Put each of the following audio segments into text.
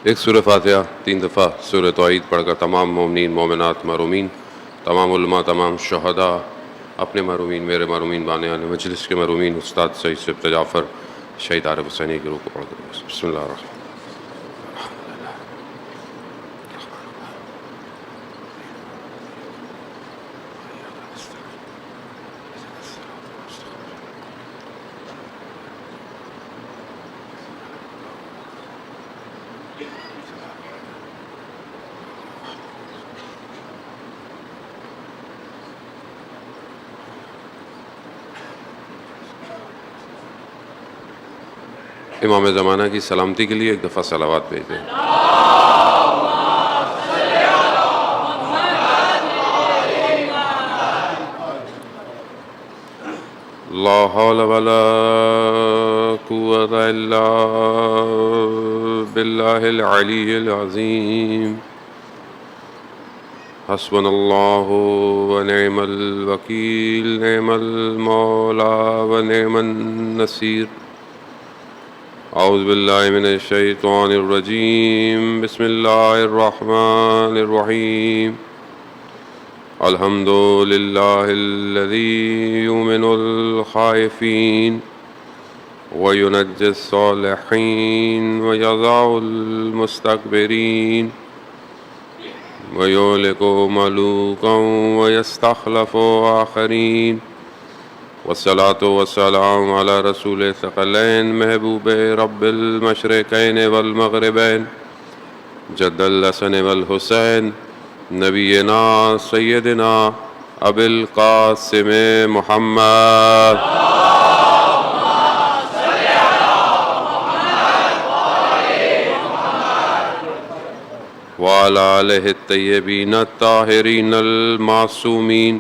ایک سورہ فاتحہ 3 دفعہ سورہ توحید پڑھ کر تمام مومنین مومنات محرومین، تمام علماء، تمام شہداء، اپنے محرومین، میرے محرومین، بانیان مجلس کے محرومین، استاد سید صفت جعفر شہید عارف حسینی کی روح کو پڑھ کر بسم اللہ الرحمن امام زمانہ کی سلامتی کے لیے ایک دفعہ صلوات بھیج دیں۔ لا حول ولا قوة الا باللہ العلی العظیم حسبنا اللہ ونعم الوکیل نعم المولا ونعم النصیر۔ اعوذ باللہ من الشیطان الرجیم بسم اللہ الرحمن الرحیم الحمد للہ الذی یؤمن الخائفین وینجی الصالحین ویضع المستکبرین ویہلک ملوکا ویستخلف آخرین والصلاة والسلام علی رسول ثقلین محبوب رب المشرقین والمغربین جد الحسن والحسین نبینا سیدنا ابی القاسم محمد وعلی آلہ الطیبین الطاہرین المعصومین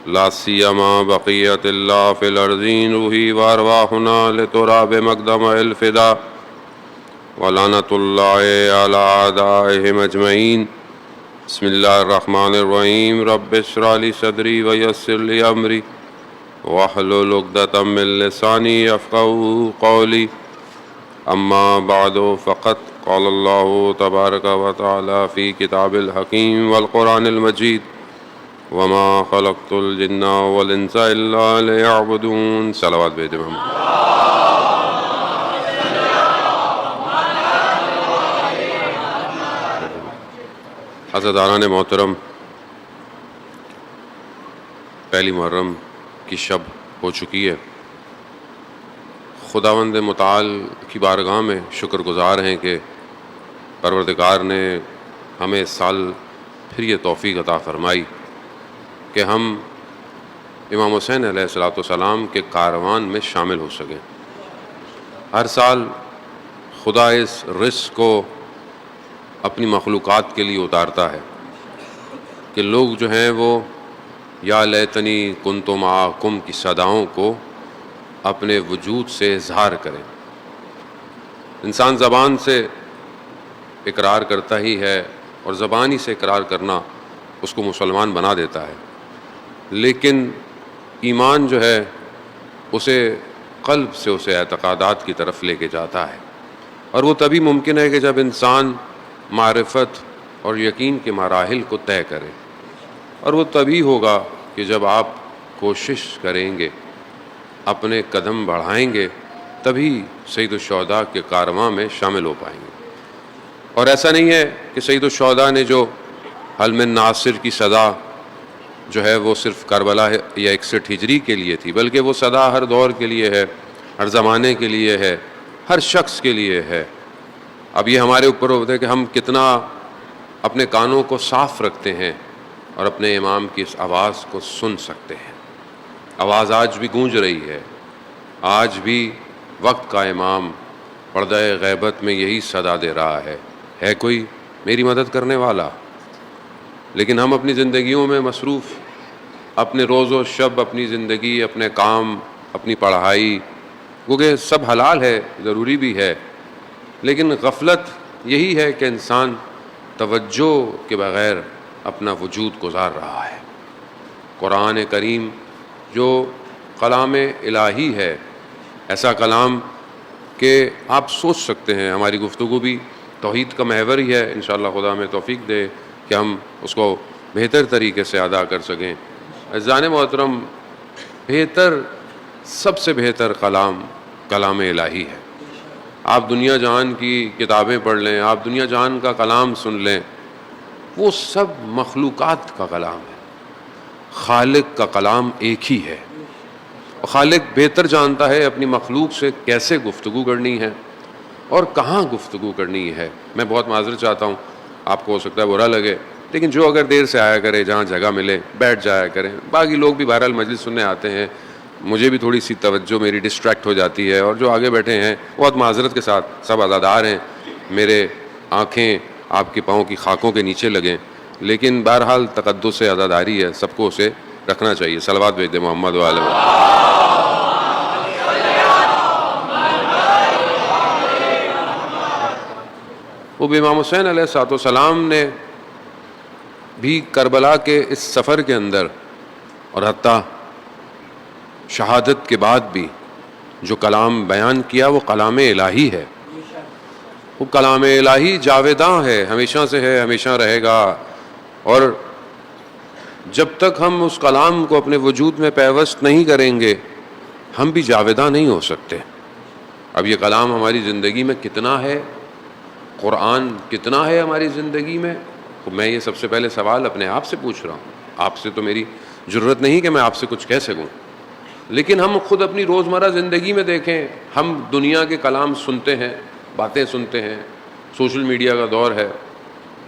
لا سیما بقیت اللہ فی الارضین روحی وارواحنا لتراب مقدم الفدا ولعنت اللہ علی اعدائہم اجمعین۔ بسم اللہ الرحمن الرحیم رب اشرح لی صدری ویسر لی امری واحلل عقدۃ من لسانی یفقہوا قولی اما بعد فقد قال اللہ تبارک و تعالی فی کتاب الحکیم والقرآن المجید وما خلقت الجن والانس الا لیعبدون۔ صلوات بھیجیں محمد۔ عزاداران محترم، پہلی محرم کی شب ہو چکی ہے۔ خداوند متعال کی بارگاہ میں شکر گزار ہیں کہ پروردگار نے ہمیں اس سال پھر یہ توفیق عطا فرمائی کہ ہم امام حسین علیہ السلام کے کاروان میں شامل ہو سکیں۔ ہر سال خدا اس رزق کو اپنی مخلوقات کے لیے اتارتا ہے کہ لوگ جو ہیں وہ یا لیتنی کنت معکم کی صداؤں کو اپنے وجود سے اظہار کریں۔ انسان زبان سے اقرار کرتا ہی ہے اور زبانی سے اقرار کرنا اس کو مسلمان بنا دیتا ہے، لیکن ایمان جو ہے اسے قلب سے اسے اعتقادات کی طرف لے کے جاتا ہے، اور وہ تبھی ممکن ہے کہ جب انسان معرفت اور یقین کے مراحل کو طے کرے، اور وہ تبھی ہوگا کہ جب آپ کوشش کریں گے، اپنے قدم بڑھائیں گے، تبھی سید الشہداء کے کارواں میں شامل ہو پائیں گے۔ اور ایسا نہیں ہے کہ سید الشہداء نے جو حلم ناصر کی صدا جو ہے وہ صرف کربلا یا 61 ہجری کے لیے تھی، بلکہ وہ صدا ہر دور کے لیے ہے، ہر زمانے کے لیے ہے، ہر شخص کے لیے ہے۔ اب یہ ہمارے اوپر ہوتا ہے کہ ہم کتنا اپنے کانوں کو صاف رکھتے ہیں اور اپنے امام کی اس آواز کو سن سکتے ہیں۔ آواز آج بھی گونج رہی ہے، آج بھی وقت کا امام پردہ غیبت میں یہی صدا دے رہا ہے کوئی میری مدد کرنے والا؟ لیکن ہم اپنی زندگیوں میں مصروف، اپنے روز و شب، اپنی زندگی، اپنے کام، اپنی پڑھائی، کیونکہ سب حلال ہے، ضروری بھی ہے، لیکن غفلت یہی ہے کہ انسان توجہ کے بغیر اپنا وجود گزار رہا ہے۔ قرآن کریم جو کلام الہی ہے، ایسا کلام کہ آپ سوچ سکتے ہیں، ہماری گفتگو بھی توحید کا محور ہی ہے. انشاءاللہ خدا ہمیں توفیق دے کہ ہم اس کو بہتر طریقے سے ادا کر سکیں. عزیزان محترم، بہتر، سب سے بہتر کلام الہی ہے. آپ دنیا جہان کی کتابیں پڑھ لیں، آپ دنیا جہان کا کلام سن لیں، وہ سب مخلوقات کا کلام ہے. خالق کا کلام ایک ہی ہے. خالق بہتر جانتا ہے اپنی مخلوق سے کیسے گفتگو کرنی ہے اور کہاں گفتگو کرنی ہے. میں بہت معذرت چاہتا ہوں، آپ کو ہو سکتا ہے برا لگے، لیکن جو اگر دیر سے آیا کرے، جہاں جگہ ملے بیٹھ جایا کریں. باقی لوگ بھی بہرحال مجلس سننے آتے ہیں، مجھے بھی تھوڑی سی توجہ میری ڈسٹریکٹ ہو جاتی ہے، اور جو آگے بیٹھے ہیں بہت معذرت کے ساتھ سب عزادار ہیں. میرے آنکھیں آپ کے پاؤں کی خاکوں کے نیچے لگیں، لیکن بہرحال تقدس عزاداری ہے، سب کو اسے رکھنا چاہیے. صلوات بھیج دیں محمد والے. وہ امام حسین علیہ الصلوۃ والسلام نے بھی کربلا کے اس سفر کے اندر اور حتیٰ شہادت کے بعد بھی جو کلام بیان کیا وہ کلام الہی ہے. وہ کلام الہی جاویداں ہے، ہمیشہ سے ہے، ہمیشہ رہے گا. اور جب تک ہم اس کلام کو اپنے وجود میں پیوست نہیں کریں گے ہم بھی جاویداں نہیں ہو سکتے. اب یہ کلام ہماری زندگی میں کتنا ہے، قرآن کتنا ہے ہماری زندگی میں، تو میں یہ سب سے پہلے سوال اپنے آپ سے پوچھ رہا ہوں. آپ سے تو میری جرت نہیں کہ میں آپ سے کچھ کہہ سکوں، لیکن ہم خود اپنی روزمرہ زندگی میں دیکھیں. ہم دنیا کے کلام سنتے ہیں، باتیں سنتے ہیں. سوشل میڈیا کا دور ہے،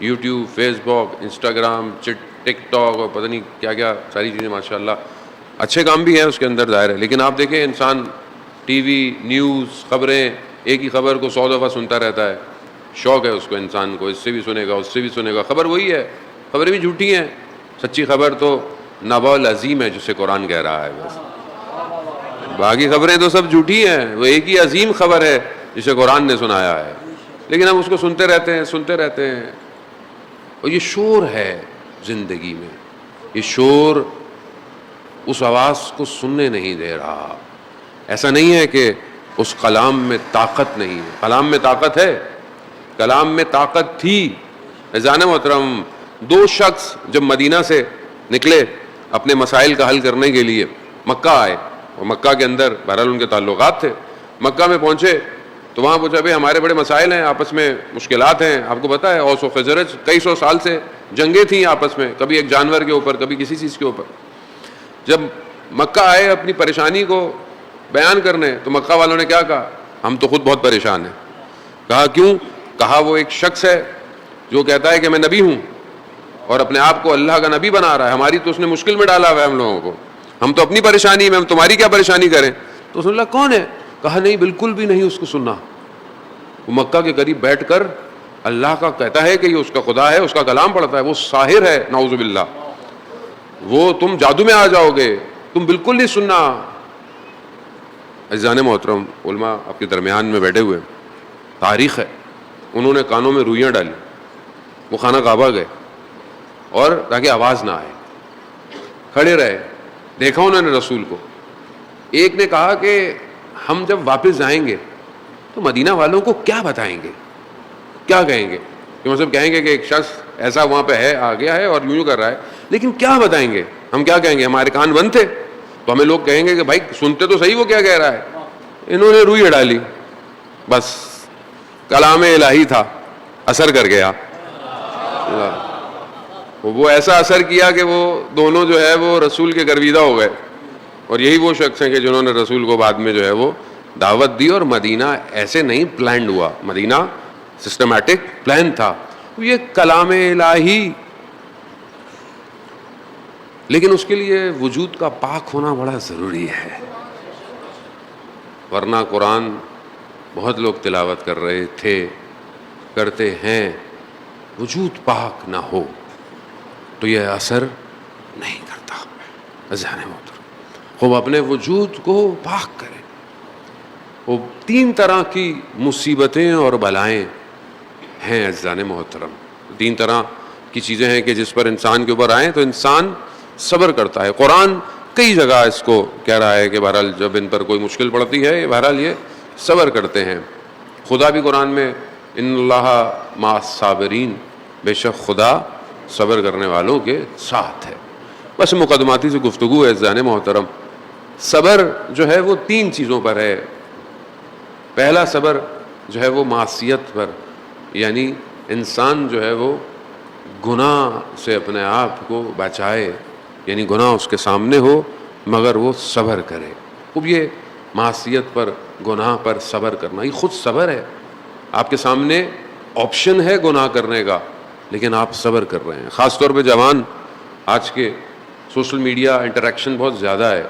یوٹیوب، فیس بک، انسٹاگرام، ٹک ٹاک اور پتہ نہیں کیا کیا ساری چیزیں. ماشاءاللہ اچھے کام بھی ہیں اس کے اندر ظاہر ہے، لیکن آپ دیکھیں انسان ٹی وی، نیوز، خبریں، ایک ہی خبر کو 100 دفعہ سنتا رہتا ہے. شوق ہے اس کو، انسان کو، اس سے بھی سنے گا، اس سے بھی سنے گا. خبر وہی ہے، خبریں بھی جھوٹی ہیں. سچی خبر تو نبأ العظیم ہے جسے قرآن کہہ رہا ہے. بس باقی خبریں تو سب جھوٹی ہیں. وہ ایک ہی عظیم خبر ہے جسے قرآن نے سنایا ہے، لیکن ہم اس کو سنتے رہتے ہیں. اور یہ شور ہے زندگی میں، یہ شور اس آواز کو سننے نہیں دے رہا. ایسا نہیں ہے کہ اس کلام میں طاقت نہیں ہے، کلام میں طاقت ہے، کلام میں طاقت تھی. عزیزان محترم، 2 شخص جب مدینہ سے نکلے اپنے مسائل کا حل کرنے کے لیے مکہ آئے، اور مکہ کے اندر بہرحال ان کے تعلقات تھے. مکہ میں پہنچے تو وہاں پوچھا بھائی ہمارے بڑے مسائل ہیں، آپس میں مشکلات ہیں. آپ کو پتہ ہے اوس و خزرج کئی سو سال سے جنگیں تھیں آپس میں، کبھی ایک جانور کے اوپر، کبھی کسی چیز کے اوپر. جب مکہ آئے اپنی پریشانی کو بیان کرنے تو مکہ والوں نے کیا کہا؟ ہم تو خود بہت پریشان ہیں. کہا کیوں؟ کہا وہ ایک شخص ہے جو کہتا ہے کہ میں نبی ہوں اور اپنے آپ کو اللہ کا نبی بنا رہا ہے. ہماری تو اس نے مشکل میں ڈالا ہوا ہے ہم لوگوں کو. ہم تو اپنی پریشانی میں، ہم تمہاری کیا پریشانی کریں؟ تو سن اللہ کون ہے؟ کہا نہیں، بالکل بھی نہیں اس کو سننا. وہ مکہ کے قریب بیٹھ کر اللہ کا کہتا ہے کہ یہ اس کا خدا ہے، اس کا کلام پڑھتا ہے. وہ ساحر ہے نعوذ باللہ، وہ تم جادو میں آ جاؤ گے، تم بالکل نہیں سننا. عزیزان محترم، علماء آپ کے درمیان میں بیٹھے ہوئے، تاریخ ہے، انہوں نے کانوں میں روئیاں ڈالی، وہ خانہ کعبہ گئے اور تاکہ آواز نہ آئے کھڑے رہے. دیکھا انہوں نے رسول کو. ایک نے کہا کہ ہم جب واپس جائیں گے تو مدینہ والوں کو کیا بتائیں گے، کیا کہیں گے؟ کہ مطلب کہیں گے کہ ایک شخص ایسا وہاں پہ ہے، آ گیا ہے اور یوں کر رہا ہے، لیکن کیا بتائیں گے؟ ہم کیا کہیں گے؟ ہمارے کان بند تھے تو ہمیں لوگ کہیں گے کہ بھائی سنتے تو صحیح وہ کیا کہہ رہا ہے. انہوں نے روئی ڈالی، بس کلام الہی تھا، اثر کر گیا. وہ ایسا اثر کیا کہ وہ دونوں جو ہے وہ رسول کے گرویدہ ہو گئے. اور یہی وہ شخص ہیں کہ جنہوں نے رسول کو بعد میں جو ہے وہ دعوت دی. اور مدینہ ایسے نہیں پلانڈ ہوا، مدینہ سسٹمیٹک پلان تھا. یہ کلام الہی، لیکن اس کے لیے وجود کا پاک ہونا بڑا ضروری ہے. ورنہ قرآن بہت لوگ تلاوت کر رہے تھے، کرتے ہیں، وجود پاک نہ ہو تو یہ اثر نہیں کرتا. عزیزان محترم، خوب اپنے وجود کو پاک کریں. وہ 3 طرح کی مصیبتیں اور بلائیں ہیں عزیزان محترم. 3 طرح کی چیزیں ہیں کہ جس پر انسان کے اوپر آئیں تو انسان صبر کرتا ہے. قرآن کئی جگہ اس کو کہہ رہا ہے کہ بہرحال جب ان پر کوئی مشکل پڑتی ہے بہرحال یہ صبر کرتے ہیں. خدا بھی قرآن میں ان اللہ مع الصابرین، بے شک خدا صبر کرنے والوں کے ساتھ ہے۔ بس مقدماتی سے گفتگو ہے عزیزان محترم۔ صبر جو ہے وہ 3 چیزوں پر ہے۔ پہلا صبر جو ہے وہ معصیت پر، یعنی انسان جو ہے وہ گناہ سے اپنے آپ کو بچائے، یعنی گناہ اس کے سامنے ہو مگر وہ صبر کرے۔ اب یہ معصیت پر، گناہ پر صبر کرنا یہ خود صبر ہے۔ آپ کے سامنے آپشن ہے گناہ کرنے کا، لیکن آپ صبر کر رہے ہیں۔ خاص طور پہ جوان، آج کے سوشل میڈیا انٹریکشن بہت زیادہ ہے،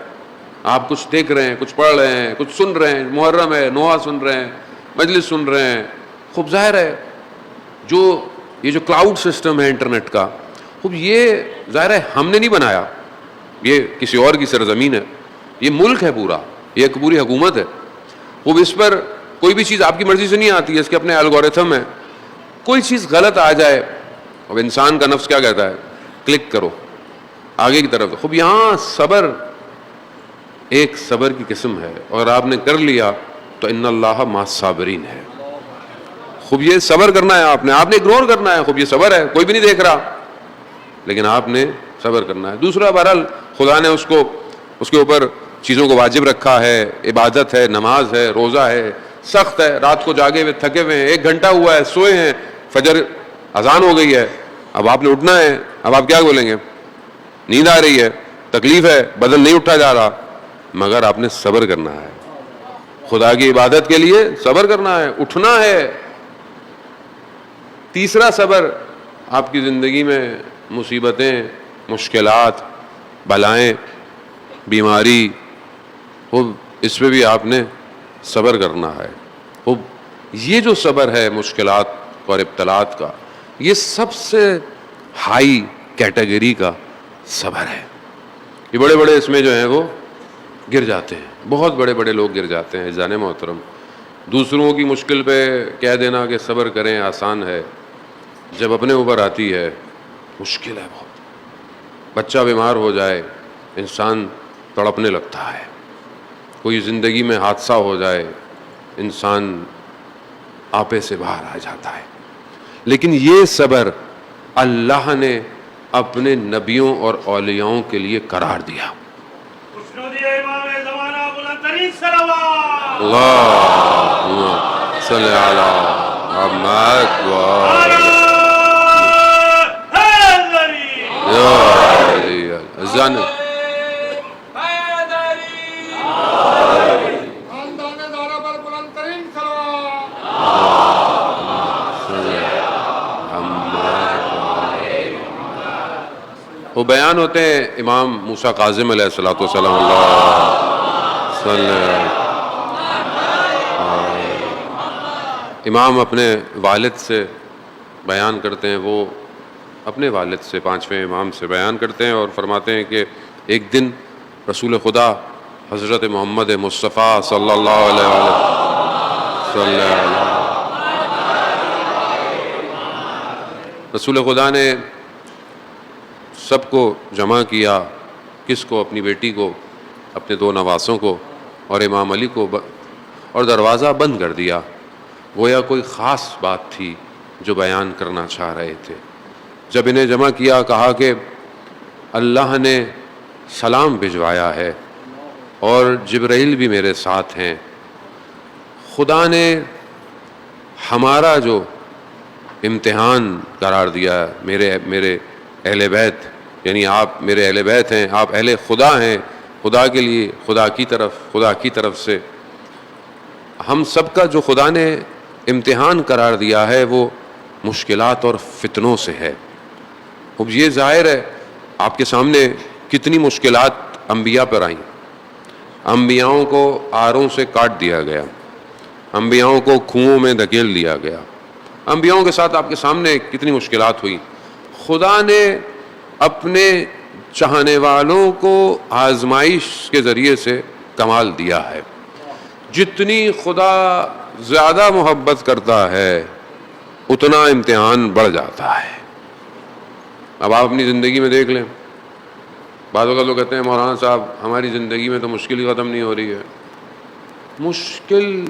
آپ کچھ دیکھ رہے ہیں، کچھ پڑھ رہے ہیں، کچھ سن رہے ہیں، محرم ہے نوحہ سن رہے ہیں، مجلس سن رہے ہیں، خوب ظاہر ہے یہ جو کلاؤڈ سسٹم ہے انٹرنیٹ کا، خوب یہ ظاہر ہے ہم نے نہیں بنایا، یہ کسی اور کی سرزمین ہے، یہ ملک ہے پورا، یہ ایک پوری حکومت ہے۔ خوب اس پر کوئی بھی چیز آپ کی مرضی سے نہیں آتی ہے، اس کے اپنے الگورتھم ہے۔ کوئی چیز غلط آ جائے، اب انسان کا نفس کیا کہتا ہے؟ کلک کرو آگے کی طرف۔ خوب یہاں صبر ایک صبر کی قسم ہے، اور آپ نے کر لیا تو ان اللہ مع الصابرین ہے۔ خوب یہ صبر کرنا ہے، آپ نے اگنور کرنا ہے، خوب یہ صبر ہے، کوئی بھی نہیں دیکھ رہا لیکن آپ نے صبر کرنا ہے۔ دوسرا، بہرحال خدا نے اس کے اوپر چیزوں کو واجب رکھا ہے، عبادت ہے، نماز ہے، روزہ ہے، سخت ہے، رات کو جاگے ہوئے تھکے ہوئے ہیں، 1 گھنٹہ ہوا ہے سوئے ہیں، فجر اذان ہو گئی ہے، اب آپ نے اٹھنا ہے، اب آپ کیا بولیں گے؟ نیند آ رہی ہے، تکلیف ہے، بدن نہیں اٹھا جا رہا، مگر آپ نے صبر کرنا ہے۔ خدا کی عبادت کے لیے صبر کرنا ہے، اٹھنا ہے۔ تیسرا صبر، آپ کی زندگی میں مصیبتیں، مشکلات، بلائیں، بیماری، اس پہ بھی آپ نے صبر کرنا ہے۔ یہ جو صبر ہے مشکلات اور ابتلاات کا، یہ سب سے ہائی کیٹیگری کا صبر ہے۔ یہ بڑے بڑے اس میں جو ہیں وہ گر جاتے ہیں، بہت بڑے بڑے لوگ گر جاتے ہیں عزیزان محترم۔ دوسروں کی مشکل پہ کہہ دینا کہ صبر کریں آسان ہے، جب اپنے اوپر آتی ہے مشکل ہے بہت۔ بچہ بیمار ہو جائے انسان تڑپنے لگتا ہے، کوئی زندگی میں حادثہ ہو جائے انسان آپے سے باہر آ جاتا ہے۔ لیکن یہ صبر اللہ نے اپنے نبیوں اور اولیاؤں کے لیے قرار دیا۔ اللہم صلی علی محمد وہ بیان ہوتے ہیں امام موسیٰ کاظم علیہ السلام، اللہ صلی اللہ، امام اپنے والد سے بیان کرتے ہیں، وہ اپنے والد سے 5ویں امام سے بیان کرتے ہیں اور فرماتے ہیں کہ ایک دن رسول خدا حضرت محمد مصطفیٰ صلی اللہ علیہ وسلم رسول خدا نے سب کو جمع کیا، کس کو؟ اپنی بیٹی کو، اپنے 2 نواسوں کو اور امام علی کو، اور دروازہ بند کر دیا۔ گویا کوئی خاص بات تھی جو بیان کرنا چاہ رہے تھے۔ جب انہیں جمع کیا کہا کہ اللہ نے سلام بھجوایا ہے اور جبرائیل بھی میرے ساتھ ہیں، خدا نے ہمارا جو امتحان قرار دیا، میرے اہل بیت، یعنی آپ میرے اہل بیت ہیں، آپ اہل خدا ہیں، خدا کے لیے، خدا کی طرف سے ہم سب کا جو خدا نے امتحان قرار دیا ہے وہ مشکلات اور فتنوں سے ہے۔ اب یہ ظاہر ہے آپ کے سامنے کتنی مشکلات انبیاء پر آئیں، انبیاؤں کو آروں سے کاٹ دیا گیا، انبیاؤں کو کنوؤں میں دھکیل دیا گیا، انبیاؤں کے ساتھ آپ کے سامنے کتنی مشکلات ہوئی۔ خدا نے اپنے چاہنے والوں کو آزمائش کے ذریعے سے کمال دیا ہے۔ جتنی خدا زیادہ محبت کرتا ہے اتنا امتحان بڑھ جاتا ہے۔ اب آپ اپنی زندگی میں دیکھ لیں، بعض اوقات لوگ کہتے ہیں مولانا صاحب ہماری زندگی میں تو مشکل ہی ختم نہیں ہو رہی ہے۔ مشکل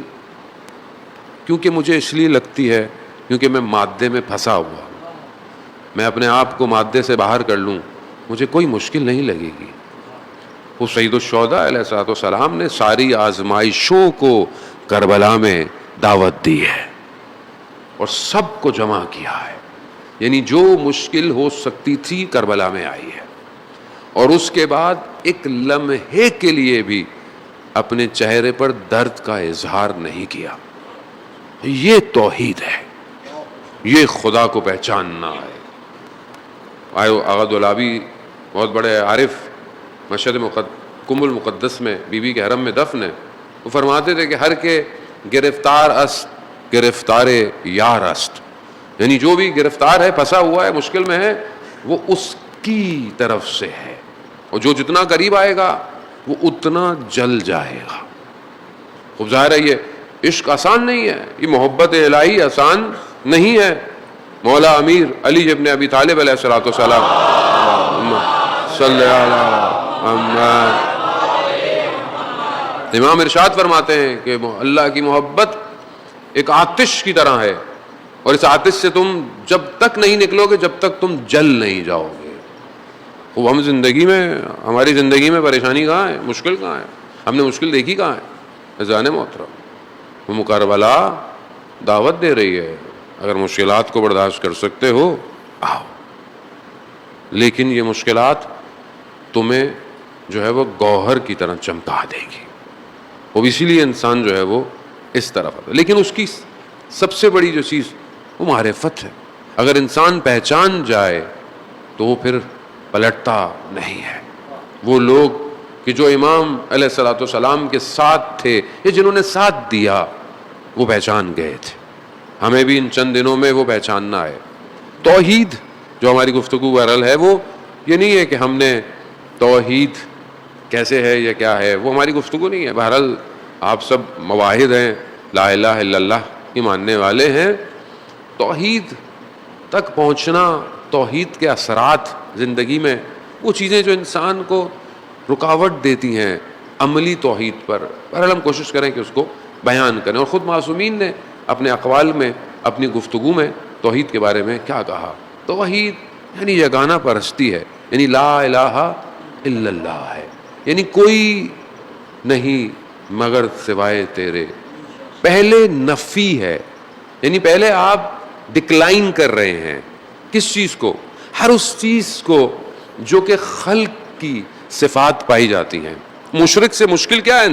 کیونکہ مجھے اس لیے لگتی ہے کیونکہ میں مادے میں پھنسا ہوا ہوں. میں اپنے آپ کو مادے سے باہر کر لوں مجھے کوئی مشکل نہیں لگے گی. وہ سید الشہداء علیہ الصلوۃ والسلام نے ساری آزمائشوں کو کربلا میں دعوت دی ہے اور سب کو جمع کیا ہے. یعنی جو مشکل ہو سکتی تھی کربلا میں آئی ہے, اور اس کے بعد ایک لمحے کے لیے بھی اپنے چہرے پر درد کا اظہار نہیں کیا. یہ توحید ہے, یہ خدا کو پہچاننا ہے. آغا دولابی بہت بڑے عارف مشہد کم المقدس میں بی بی کے حرم میں دفن ہے. وہ فرماتے تھے کہ ہر کے گرفتار است گرفتار یار است, یعنی جو بھی گرفتار ہے, پھنسا ہوا ہے, مشکل میں ہے, وہ اس کی طرف سے ہے, اور جو جتنا قریب آئے گا وہ اتنا جل جائے گا. خوب ظاہر ہے یہ عشق آسان نہیں ہے, یہ محبت الہی آسان نہیں ہے. مولا امیر علی ابن ابی طالب علیہ الصلوۃ والسلام صلی اللہ امام ارشاد فرماتے ہیں کہ اللہ کی محبت ایک آتش کی طرح ہے, اور اس آتش سے تم جب تک نہیں نکلو گے جب تک تم جل نہیں جاؤ گے. وہ ہم زندگی میں, ہماری زندگی میں پریشانی کہاں ہے, مشکل کہاں ہے, ہم نے مشکل دیکھی کہاں ہے؟ اذان محترم, وہ کربلا دعوت دے رہی ہے, اگر مشکلات کو برداشت کر سکتے ہو آؤ, لیکن یہ مشکلات تمہیں جو ہے وہ گوہر کی طرح چمکا دے گی. وہ اسی لیے انسان جو ہے وہ اس طرف آتا ہے. لیکن اس کی سب سے بڑی جو چیز وہ معرفت ہے. اگر انسان پہچان جائے تو وہ پھر پلٹتا نہیں ہے. وہ لوگ کہ جو امام علیہ الصلوۃ والسلام کے ساتھ تھے یا جنہوں نے ساتھ دیا وہ پہچان گئے تھے. ہمیں بھی ان چند دنوں میں وہ پہچاننا ہے. توحید جو ہماری گفتگو بہرحال ہے وہ یہ نہیں ہے کہ ہم نے توحید کیسے ہے یا کیا ہے, وہ ہماری گفتگو نہیں ہے. بہرحال آپ سب مواحد ہیں, لا الہ الا اللہ کی ماننے والے ہیں. توحید تک پہنچنا, توحید کے اثرات زندگی میں, وہ چیزیں جو انسان کو رکاوٹ دیتی ہیں عملی توحید پر, بہرحال ہم کوشش کریں کہ اس کو بیان کریں. اور خود معصومین نے اپنے اقوال میں, اپنی گفتگو میں توحید کے بارے میں کیا کہا. توحید یعنی یگانہ پرستی ہے, یعنی لا الہ الا اللہ ہے, یعنی کوئی نہیں مگر سوائے تیرے. پہلے نفی ہے, یعنی پہلے آپ ڈکلائن کر رہے ہیں کس چیز کو؟ ہر اس چیز کو جو کہ خلق کی صفات پائی جاتی ہیں. مشرک سے مشکل کیا ہے؟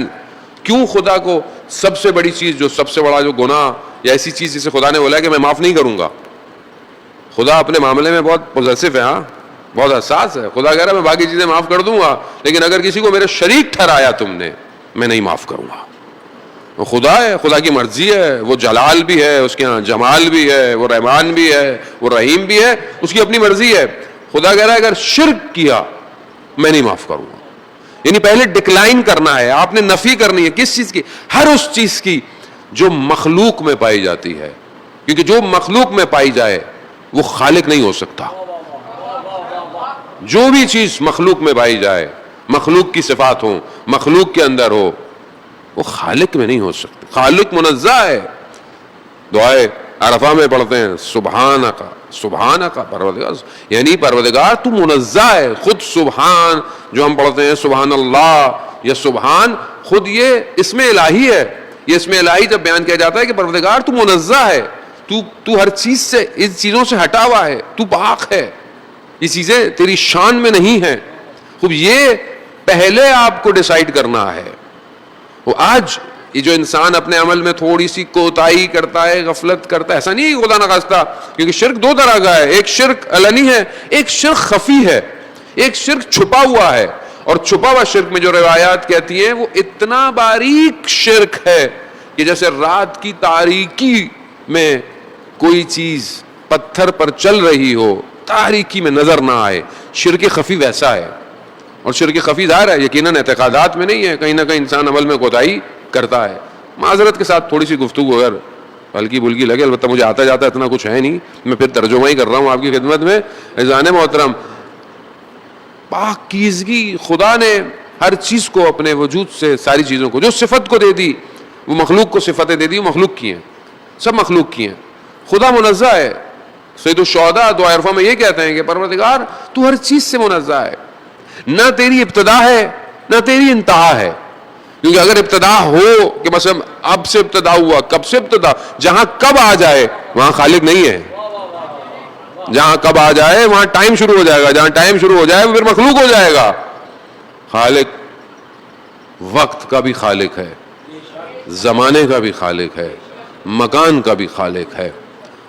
کیوں خدا کو سب سے بڑی چیز, جو سب سے بڑا جو گناہ یا ایسی چیز جسے خدا نے بولا کہ میں معاف نہیں کروں گا. خدا اپنے معاملے میں بہت پوزیسو ہے, ہاں بہت حساس ہے. خدا کہہ رہا ہے میں باقی چیزیں معاف کر دوں گا, لیکن اگر کسی کو میرے شریک ٹھہرایا تم نے, میں نہیں معاف کروں گا. وہ خدا ہے, خدا کی مرضی ہے, وہ جلال بھی ہے, اس کے ہاں جمال بھی ہے, وہ رحمان بھی ہے, وہ رحیم بھی ہے, اس کی اپنی مرضی ہے. خدا کہہ رہا ہے اگر شرک کیا میں نہیں معاف کروں گا. یعنی پہلے ڈکلائن کرنا ہے, آپ نے نفی کرنی ہے. کس چیز کی؟ ہر اس چیز کی جو مخلوق میں پائی جاتی ہے, کیونکہ جو مخلوق میں پائی جائے وہ خالق نہیں ہو سکتا. جو بھی چیز مخلوق میں پائی جائے, مخلوق کی صفات ہوں, مخلوق کے اندر ہو, وہ خالق میں نہیں ہو سکتا. خالق منزہ ہے. دعائے عرفہ میں پڑھتے ہیں سبحانک سبحانک پروردگار, یعنی پروردگار تو منزہ ہے. خود سبحان جو ہم پڑھتے ہیں سبحان اللہ یا سبحان, خود یہ اسم الہی ہے. یہ اسم الہی جب بیان کیا جاتا ہے کہ پروردگار تو منزہ ہے, تو ہر چیز سے, ان چیزوں سے ہٹا ہوا ہے, تو پاک ہے, یہ چیزیں تیری شان میں نہیں ہیں. خوب یہ پہلے آپ کو ڈیسائیڈ کرنا ہے. وہ آج یہ جو انسان اپنے عمل میں تھوڑی سی کوتاہی کرتا ہے, غفلت کرتا ہے, ایسا نہیں ہے خدا نخواستہ, کیونکہ شرک دو طرح کا ہے. ایک شرک علنی ہے, ایک شرک خفی ہے, ایک شرک چھپا ہوا ہے. اور چھپا ہوا شرک میں جو روایات کہتی ہیں وہ اتنا باریک شرک ہے کہ جیسے رات کی تاریکی میں کوئی چیز پتھر پر چل رہی ہو, تاریکی میں نظر نہ آئے. شرک خفی ویسا ہے. اور شرک خفی ظاہر ہے یقیناً اعتقادات میں نہیں ہے, کہیں نہ کہیں انسان عمل میں کوتاہی کرتا ہے. معذرت کے ساتھ تھوڑی سی گفتگو اگر ہلکی بلکی لگے, البتہ مجھے آتا جاتا اتنا کچھ ہے نہیں, میں پھر ترجمہ ہی کر رہا ہوں آپ کی خدمت میں. عزیزان محترم, پاکیزگی, خدا نے ہر چیز کو اپنے وجود سے, ساری چیزوں کو جو صفت کو دے دی, وہ مخلوق کو صفتیں دے دی, وہ مخلوق کی ہیں, سب مخلوق کی ہیں. خدا منزہ ہے. سید الشہداء دعا عرفہ میں یہ کہتے ہیں کہ پروردگار تو ہر چیز سے منزہ ہے، نہ تیری ابتدا ہے نہ تیری انتہا ہے. کیونکہ اگر ابتدا ہو کہ مثلا اب سے ابتدا ہوا، کب سے ابتدا، جہاں کب آ جائے وہاں خالق نہیں ہے. جہاں کب آ جائے وہاں ٹائم شروع ہو جائے گا، جہاں ٹائم شروع ہو جائے وہ پھر مخلوق ہو جائے گا. خالق وقت کا بھی خالق ہے، زمانے کا بھی خالق ہے، مکان کا بھی خالق ہے.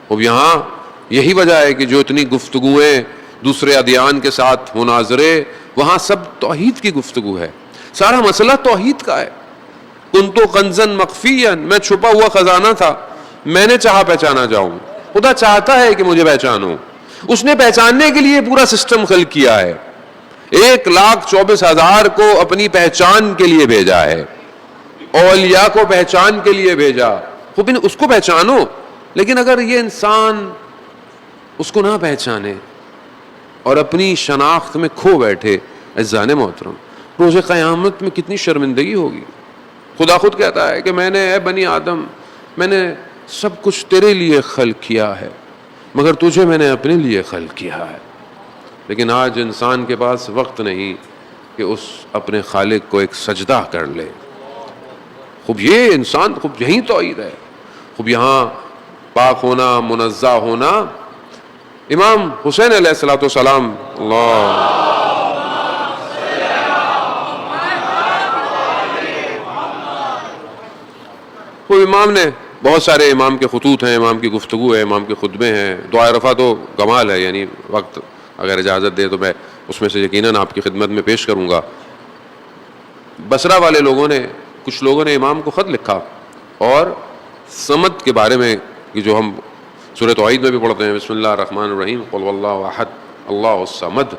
اب یہاں یہی وجہ ہے کہ جو اتنی گفتگویں دوسرے ادیان کے ساتھ مناظرے، وہاں سب توحید کی گفتگو ہے. سارا مسئلہ توحید کا ہے. کنت کنزا مخفیا، میں چھپا ہوا خزانہ تھا، میں نے چاہا پہچانا جاؤں. خدا چاہتا ہے کہ مجھے پہچانو، اس نے پہچاننے کے لیے پورا سسٹم خلق کیا ہے. 1,24,000 کو اپنی پہچان کے لیے بھیجا ہے، اولیاء کو پہچان کے لیے بھیجا. خود اس کو پہچانو. لیکن اگر یہ انسان اس کو نہ پہچانے اور اپنی شناخت میں کھو بیٹھے، عزیزان محترم، روز قیامت میں کتنی شرمندگی ہوگی. خدا خود کہتا ہے کہ میں نے، اے بنی آدم، میں نے سب کچھ تیرے لیے خلق کیا ہے مگر تجھے میں نے اپنے لیے خلق کیا ہے. لیکن آج انسان کے پاس وقت نہیں کہ اس اپنے خالق کو ایک سجدہ کر لے. خوب یہ انسان، خوب یہی توحید ہے. خوب یہاں پاک ہونا، منزہ ہونا. امام حسین علیہ الصلوۃ والسلام، اللہ خوب، امام نے بہت سارے امام کے خطوط ہیں، امام کی گفتگو ہے، امام کے خطبے ہیں. دعا عرفہ تو کمال ہے، یعنی وقت اگر اجازت دے تو میں اس میں سے یقیناً آپ کی خدمت میں پیش کروں گا. بصرہ والے لوگوں نے، کچھ لوگوں نے امام کو خط لکھا اور صمد کے بارے میں، کہ جو ہم سورۃ توحید میں بھی پڑھتے ہیں، بسم اللہ الرحمن الرحیم، قل واللہ احد اللہ الصمد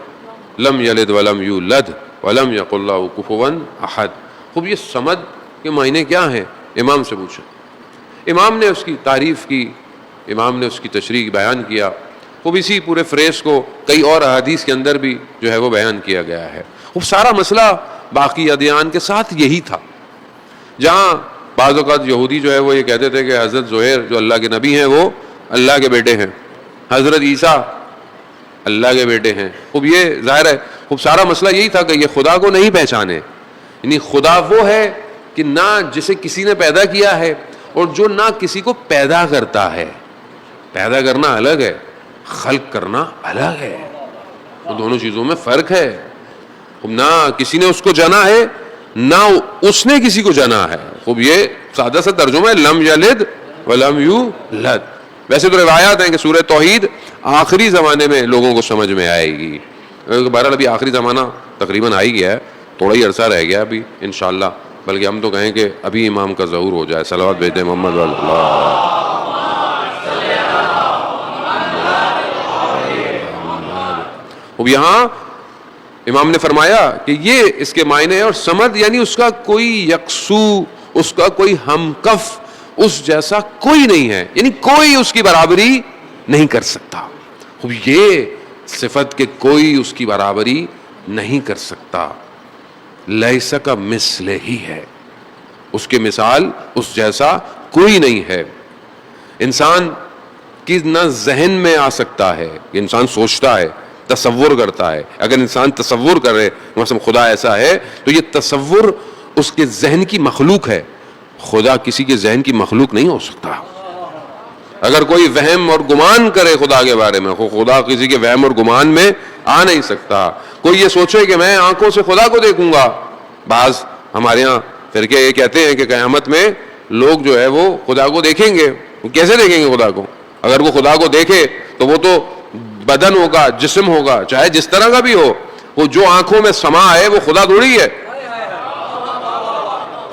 لم یلد ولم یولد ولم یکن لہ کفوا احد. خوب یہ صمد کے معنی کیا ہیں؟ امام سے پوچھا. امام نے اس کی تعریف کی، امام نے اس کی تشریح بیان کیا. خوب اسی پورے فریز کو کئی اور احادیث کے اندر بھی جو ہے وہ بیان کیا گیا ہے. خوب سارا مسئلہ باقی ادیان کے ساتھ یہی تھا. جہاں بعض اوقات یہودی جو ہے وہ یہ کہتے تھے کہ حضرت زہیر جو اللہ کے نبی ہیں وہ اللہ کے بیٹے ہیں، حضرت عیسیٰ اللہ کے بیٹے ہیں. خوب یہ ظاہر ہے، خوب سارا مسئلہ یہی تھا کہ یہ خدا کو نہیں پہچانے. یعنی خدا وہ ہے کہ نہ جسے کسی نے پیدا کیا ہے اور جو نہ کسی کو پیدا کرتا ہے. پیدا کرنا الگ ہے، خلق کرنا الگ ہے. تو دونوں چیزوں میں فرق ہے. نہ کسی نے اس کو جنا ہے نہ اس نے کسی کو جنا ہے. خوب یہ سادہ سا ترجمہ ہے، لم یلد ولم یولد. ویسے تو روایات ہیں کہ سورہ توحید آخری زمانے میں لوگوں کو سمجھ میں آئے گی. بہرحال ابھی آخری زمانہ تقریباً آ ہی گیا ہے، تھوڑا ہی عرصہ رہ گیا ابھی انشاءاللہ. بلکہ ہم تو کہیں کہ ابھی امام کا ظہور ہو جائے. صلوات بھیجتے محمد اللہ. اب یہاں امام نے فرمایا کہ یہ اس کے معنی ہے. اور سمد یعنی اس کا کوئی یکسو، اس کا کوئی ہمکف، اس جیسا کوئی نہیں ہے، یعنی کوئی اس کی برابری نہیں کر سکتا. اب یہ صفت کہ کوئی اس کی برابری نہیں کر سکتا. لیس کا مثل ہی ہے، اس کے مثال اس جیسا کوئی نہیں ہے. انسان کی نہ ذہن میں آ سکتا ہے، انسان سوچتا ہے، تصور کرتا ہے. اگر انسان تصور کرے مثلا خدا ایسا ہے تو یہ تصور اس کے ذہن کی مخلوق ہے. خدا کسی کے ذہن کی مخلوق نہیں ہو سکتا. اگر کوئی وہم اور گمان کرے خدا کے بارے میں، خدا کسی کے وہم اور گمان میں آ نہیں سکتا. کوئی یہ سوچے کہ میں آنکھوں سے خدا کو دیکھوں گا. بعض ہمارے یہاں فرقے یہ کہتے ہیں کہ قیامت میں لوگ جو ہے وہ خدا کو دیکھیں گے. کیسے دیکھیں گے خدا کو؟ اگر وہ خدا کو دیکھے تو وہ تو بدن ہوگا، جسم ہوگا، چاہے جس طرح کا بھی ہو. وہ جو آنکھوں میں سما ہے وہ خدا تھوڑی ہے.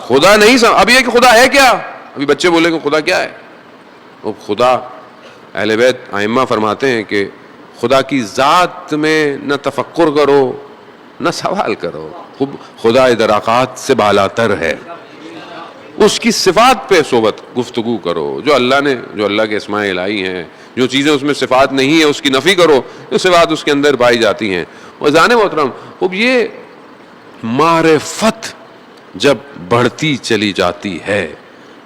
خدا نہیں سما. اب یہ کہ خدا ہے کیا؟ ابھی بچے بولے کہ خدا کیا ہے. وہ خدا، اہل بیت ائمہ فرماتے ہیں کہ خدا کی ذات میں نہ تفکر کرو نہ سوال کرو. خدا ادراکات سے بالاتر ہے. اس کی صفات پہ صحبت گفتگو کرو. جو اللہ نے، جو اللہ کے اسماء الہی ہیں، جو چیزیں اس میں صفات نہیں ہیں اس کی نفی کرو، جو صفات اس کے اندر پائی جاتی ہیں. اور جانے محترم، اب یہ معرفت جب بڑھتی چلی جاتی ہے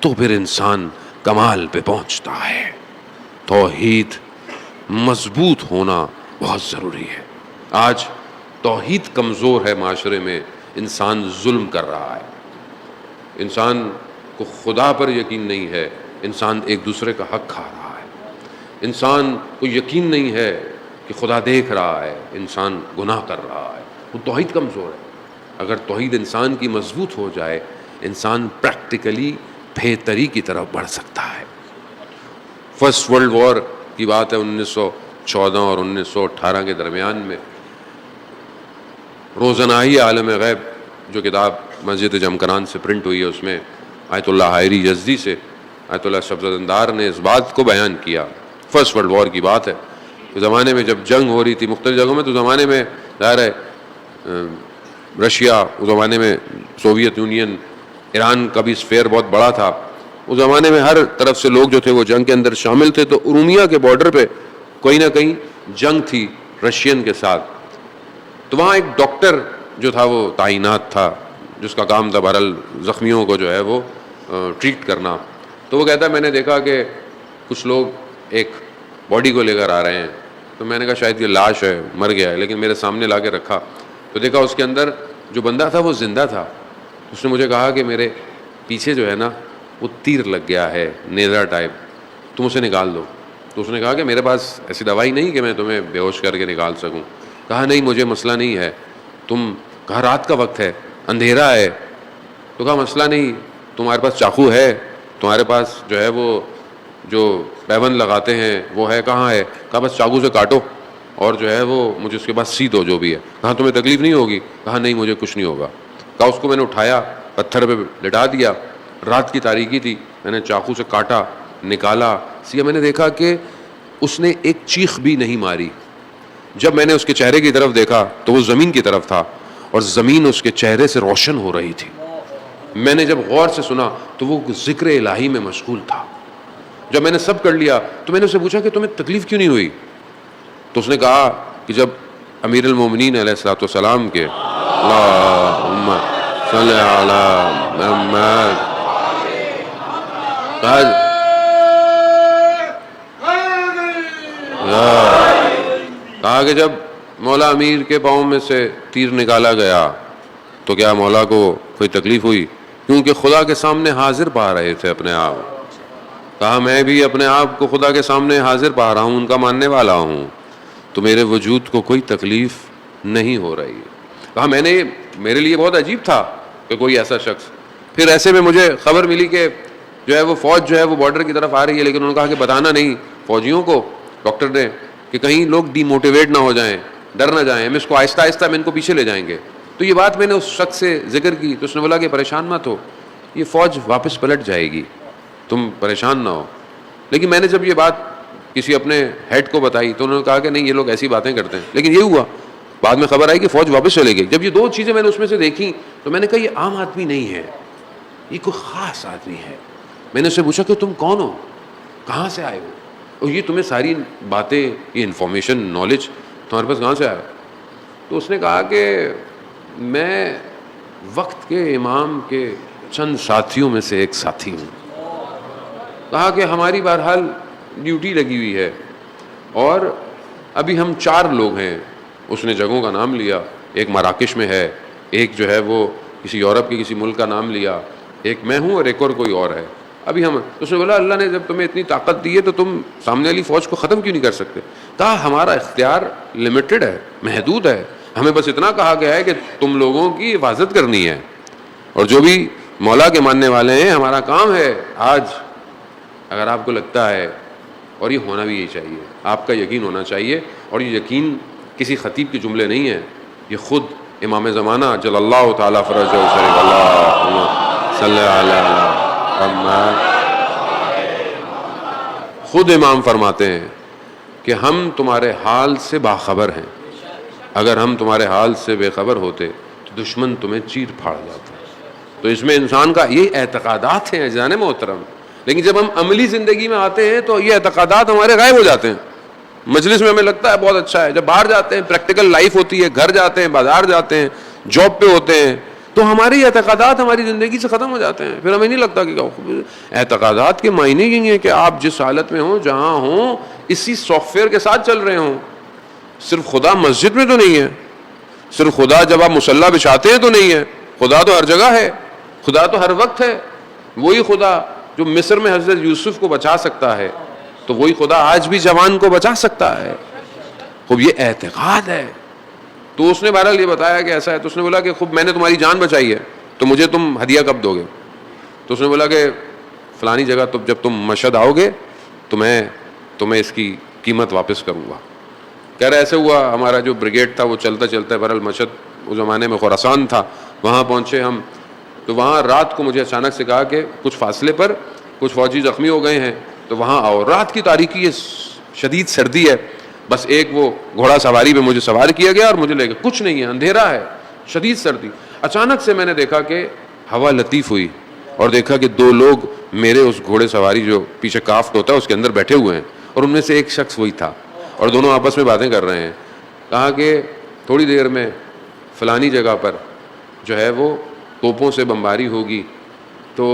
تو پھر انسان کمال پہ پہنچتا ہے. توحید مضبوط ہونا بہت ضروری ہے. آج توحید کمزور ہے معاشرے میں، انسان ظلم کر رہا ہے، انسان کو خدا پر یقین نہیں ہے، انسان ایک دوسرے کا حق کھا رہا ہے، انسان کو یقین نہیں ہے کہ خدا دیکھ رہا ہے، انسان گناہ کر رہا ہے. وہ توحید کمزور ہے. اگر توحید انسان کی مضبوط ہو جائے، انسان پریکٹیکلی بہتری کی طرف بڑھ سکتا ہے. فرسٹ ورلڈ وار کی بات ہے 1914 اور 1918 کے درمیان میں. روزنائی عالم غیب جو کتاب مسجد جمکران سے پرنٹ ہوئی ہے، اس میں آیت اللہ حائری یزدی سے آیت اللہ شبزدندار نے اس بات کو بیان کیا. فرسٹ ورلڈ وار کی بات ہے. اس زمانے میں جب جنگ ہو رہی تھی مختلف جگہوں میں، تو زمانے میں ظاہر ہے رشیا، اس زمانے میں سوویت یونین، ایران کا بھی اسفیئر بہت بڑا تھا. اس زمانے میں ہر طرف سے لوگ جو تھے وہ جنگ کے اندر شامل تھے. تو ارومیہ کے بارڈر پہ کوئی نہ کہیں جنگ تھی رشین کے ساتھ. تو وہاں ایک ڈاکٹر جو تھا وہ تعینات تھا، جس کا کام تھا بہرحال زخمیوں کو جو ہے وہ ٹریٹ کرنا. تو وہ کہتا ہے میں نے دیکھا کہ کچھ لوگ ایک باڈی کو لے کر آ رہے ہیں. تو میں نے کہا شاید یہ لاش ہے، مر گیا ہے، لیکن میرے سامنے لا کے رکھا تو دیکھا اس کے اندر جو بندہ تھا وہ زندہ تھا. اس نے مجھے کہا کہ میرے پیچھے جو ہے نا وہ تیر لگ گیا ہے، نیزا ٹائپ، تم اسے نکال دو. تو اس نے کہا کہ میرے پاس ایسی دوائی نہیں کہ میں تمہیں بے ہوش کر کے نکال سکوں. کہا نہیں مجھے مسئلہ نہیں ہے. تم کہا رات کا وقت ہے، اندھیرا ہے. تو کہا مسئلہ نہیں، تمہارے پاس چاقو ہے، تمہارے پاس جو ہے وہ جو پیون لگاتے ہیں وہ ہے، کہاں ہے؟ کہا بس چاقو سے کاٹو اور جو ہے وہ مجھے اس کے بعد سی دو جو بھی ہے. کہا تمہیں تکلیف نہیں ہوگی؟ کہا نہیں مجھے کچھ نہیں ہوگا. کہا اس کو میں نے اٹھایا، پتھر پہ لٹا دیا، رات کی تاریکی تھی، میں نے چاقو سے کاٹا، نکالا، سیا. میں نے دیکھا کہ اس نے ایک چیخ بھی نہیں ماری. جب میں نے اس کے چہرے کی طرف دیکھا تو وہ زمین کی طرف تھا اور زمین اس کے چہرے سے روشن ہو رہی تھی. میں نے جب غور سے سنا تو وہ ذکر الہی میں مشغول تھا. جب میں نے سب کر لیا تو میں نے اسے پوچھا کہ تمہیں تکلیف کیوں نہیں ہوئی؟ تو اس نے کہا کہ جب امیر المومنین علیہ الصلوۃ والسلام کے اللہم صلی علی محمد کہا کہ جب مولا امیر کے پاؤں میں سے تیر نکالا گیا تو کیا مولا کو کوئی تکلیف ہوئی؟ کیونکہ خدا کے سامنے حاضر پا رہے تھے اپنے آپ. کہا میں بھی اپنے آپ کو خدا کے سامنے حاضر پا رہا ہوں، ان کا ماننے والا ہوں، تو میرے وجود کو کوئی تکلیف نہیں ہو رہی. کہا میرے لیے بہت عجیب تھا کہ کوئی ایسا شخص. پھر ایسے میں مجھے خبر ملی کہ جو ہے وہ فوج جو ہے وہ بارڈر کی طرف آ رہی ہے، لیکن انہوں نے کہا کہ بتانا نہیں فوجیوں کو، ڈاکٹر نے، کہ کہیں لوگ ڈی موٹیویٹ نہ ہو جائیں، ڈر نہ جائیں، ہم اس کو آہستہ آہستہ میں ان کو پیچھے لے جائیں گے. تو یہ بات میں نے اس شخص سے ذکر کی تو اس نے بولا کہ پریشان مت ہو، یہ فوج واپس پلٹ جائے گی، تم پریشان نہ ہو. لیکن میں نے جب یہ بات کسی اپنے ہیڈ کو بتائی تو انہوں نے کہا کہ نہیں یہ لوگ ایسی باتیں کرتے ہیں. لیکن یہ ہوا، بعد میں خبر آئی کہ فوج واپس چلے گئی. جب یہ دو چیزیں میں نے اس میں سے دیکھی تو میں نے کہا یہ عام آدمی نہیں ہے، یہ کوئی خاص آدمی ہے. میں نے اس سے پوچھا کہ تم کون ہو، کہاں سے آئے ہو، اور یہ تمہیں ساری باتیں، یہ انفارمیشن، نالج تمہارے پاس کہاں سے آیا؟ تو اس نے کہا کہ میں وقت کے امام کے چند ساتھیوں میں سے ایک ساتھی ہوں. کہا کہ ہماری بہرحال ڈیوٹی لگی ہوئی ہے اور ابھی ہم 4 لوگ ہیں. اس نے جگہوں کا نام لیا، ایک مراکش میں ہے، ایک جو ہے وہ کسی یورپ کے کسی ملک کا نام لیا، ایک میں ہوں اور ایک اور کوئی اور ہے. ابھی ہم، اس نے بولا اللہ نے جب تمہیں اتنی طاقت دی ہے تو تم سامنے والی فوج کو ختم کیوں نہیں کر سکتے؟ کہا ہمارا اختیار لمیٹڈ ہے، محدود ہے، ہمیں بس اتنا کہا گیا ہے کہ تم لوگوں کی حفاظت کرنی ہے، اور جو بھی مولا کے ماننے والے ہیں ہمارا کام ہے. آج اگر آپ کو لگتا ہے، اور یہ ہونا بھی یہی چاہیے، آپ کا یقین ہونا چاہیے، اور یہ یقین کسی خطیب کے جملے نہیں ہیں، یہ خود امام زمانہ جل اللہ تعالیٰ فرجہ شریف اللہم صلی علی محمد، خود امام فرماتے ہیں کہ ہم تمہارے حال سے باخبر ہیں، اگر ہم تمہارے حال سے بے خبر ہوتے تو دشمن تمہیں چیر پھاڑ جاتا. تو اس میں انسان کا یہ اعتقادات ہیں جان محترم. لیکن جب ہم عملی زندگی میں آتے ہیں تو یہ اعتقادات ہمارے غائب ہو جاتے ہیں. مجلس میں ہمیں لگتا ہے بہت اچھا ہے، جب باہر جاتے ہیں پریکٹیکل لائف ہوتی ہے، گھر جاتے ہیں، بازار جاتے ہیں، جاب پہ ہوتے ہیں، تو ہمارے اعتقادات ہماری زندگی سے ختم ہو جاتے ہیں. پھر ہمیں نہیں لگتا کہ اعتقادات کے معنی یہ ہیں کہ آپ جس حالت میں ہوں جہاں ہوں اسی سافٹ ویئر کے ساتھ چل رہے ہوں. صرف خدا مسجد میں تو نہیں ہے, صرف خدا جب آپ مصلی بچھاتے ہیں تو نہیں ہے, خدا تو ہر جگہ ہے, خدا تو ہر وقت ہے. وہی خدا جو مصر میں حضرت یوسف کو بچا سکتا ہے تو وہی خدا آج بھی جوان کو بچا سکتا ہے. خوب یہ اعتقاد ہے. تو اس نے بہرحال یہ بتایا کہ ایسا ہے. تو اس نے بولا کہ خوب میں نے تمہاری جان بچائی ہے تو مجھے تم ہدیہ کب دو گے؟ تو اس نے بولا کہ فلانی جگہ تو جب تم مشہد آؤ گے تو میں تمہیں اس کی قیمت واپس کروں گا. کہہ رہا ایسے ہوا, ہمارا جو بریگیڈ تھا وہ چلتا چلتا بہرحال مشہد اس زمانے میں خراسان تھا, وہاں پہنچے ہم. تو وہاں رات کو مجھے اچانک سے کہا کہ کچھ فاصلے پر کچھ فوجی زخمی ہو گئے ہیں تو وہاں آؤ. رات کی تاریکی ہے, شدید سردی ہے, بس ایک وہ گھوڑا سواری پہ مجھے سوار کیا گیا اور مجھے لے گیا. کچھ نہیں ہے, اندھیرا ہے, شدید سردی. اچانک سے میں نے دیکھا کہ ہوا لطیف ہوئی اور دیکھا کہ دو لوگ میرے اس گھوڑے سواری جو پیچھے کافٹ ہوتا ہے اس کے اندر بیٹھے ہوئے ہیں اور ان میں سے ایک شخص وہی تھا اور دونوں آپس میں باتیں کر رہے ہیں. کہا کہ تھوڑی دیر میں فلانی جگہ پر جو ہے وہ توپوں سے بمباری ہوگی تو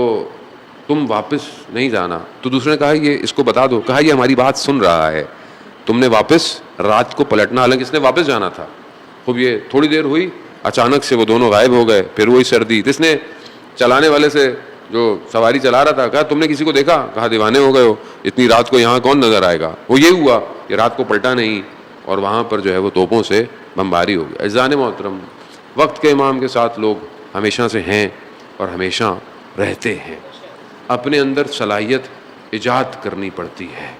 تم واپس نہیں جانا. تو دوسرے نے کہا یہ اس کو بتا دو. کہا یہ ہماری بات سن رہا ہے, تم نے واپس رات کو پلٹنا. حالانکہ اس نے واپس جانا تھا. خوب یہ تھوڑی دیر ہوئی, اچانک سے وہ دونوں غائب ہو گئے. پھر وہی سردی. اس نے چلانے والے سے جو سواری چلا رہا تھا کہا تم نے کسی کو دیکھا؟ کہا دیوانے ہو گئے ہو, اتنی رات کو یہاں کون نظر آئے گا. وہ یہ ہوا کہ رات کو پلٹا نہیں اور وہاں پر جو ہے وہ توپوں سے بمباری ہو گئی. عزیزان محترم, وقت کے امام کے ساتھ لوگ ہمیشہ سے ہیں اور ہمیشہ رہتے ہیں. اپنے اندر صلاحیت ایجاد کرنی پڑتی ہے.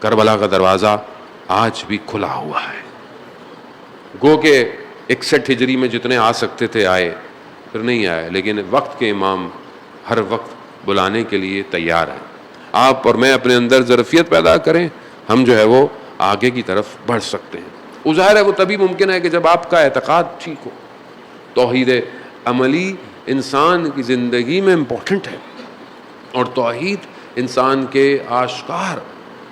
کربلا کا دروازہ آج بھی کھلا ہوا ہے. گو کہ 61 ہجری میں جتنے آ سکتے تھے آئے, پھر نہیں آئے, لیکن وقت کے امام ہر وقت بلانے کے لیے تیار ہیں. آپ اور میں اپنے اندر ظرفیت پیدا کریں, ہم جو ہے وہ آگے کی طرف بڑھ سکتے ہیں. ظاہر ہے وہ تبھی ممکن ہے کہ جب آپ کا اعتقاد ٹھیک ہو. توحید عملی انسان کی زندگی میں امپورٹنٹ ہے اور توحید انسان کے آشکار,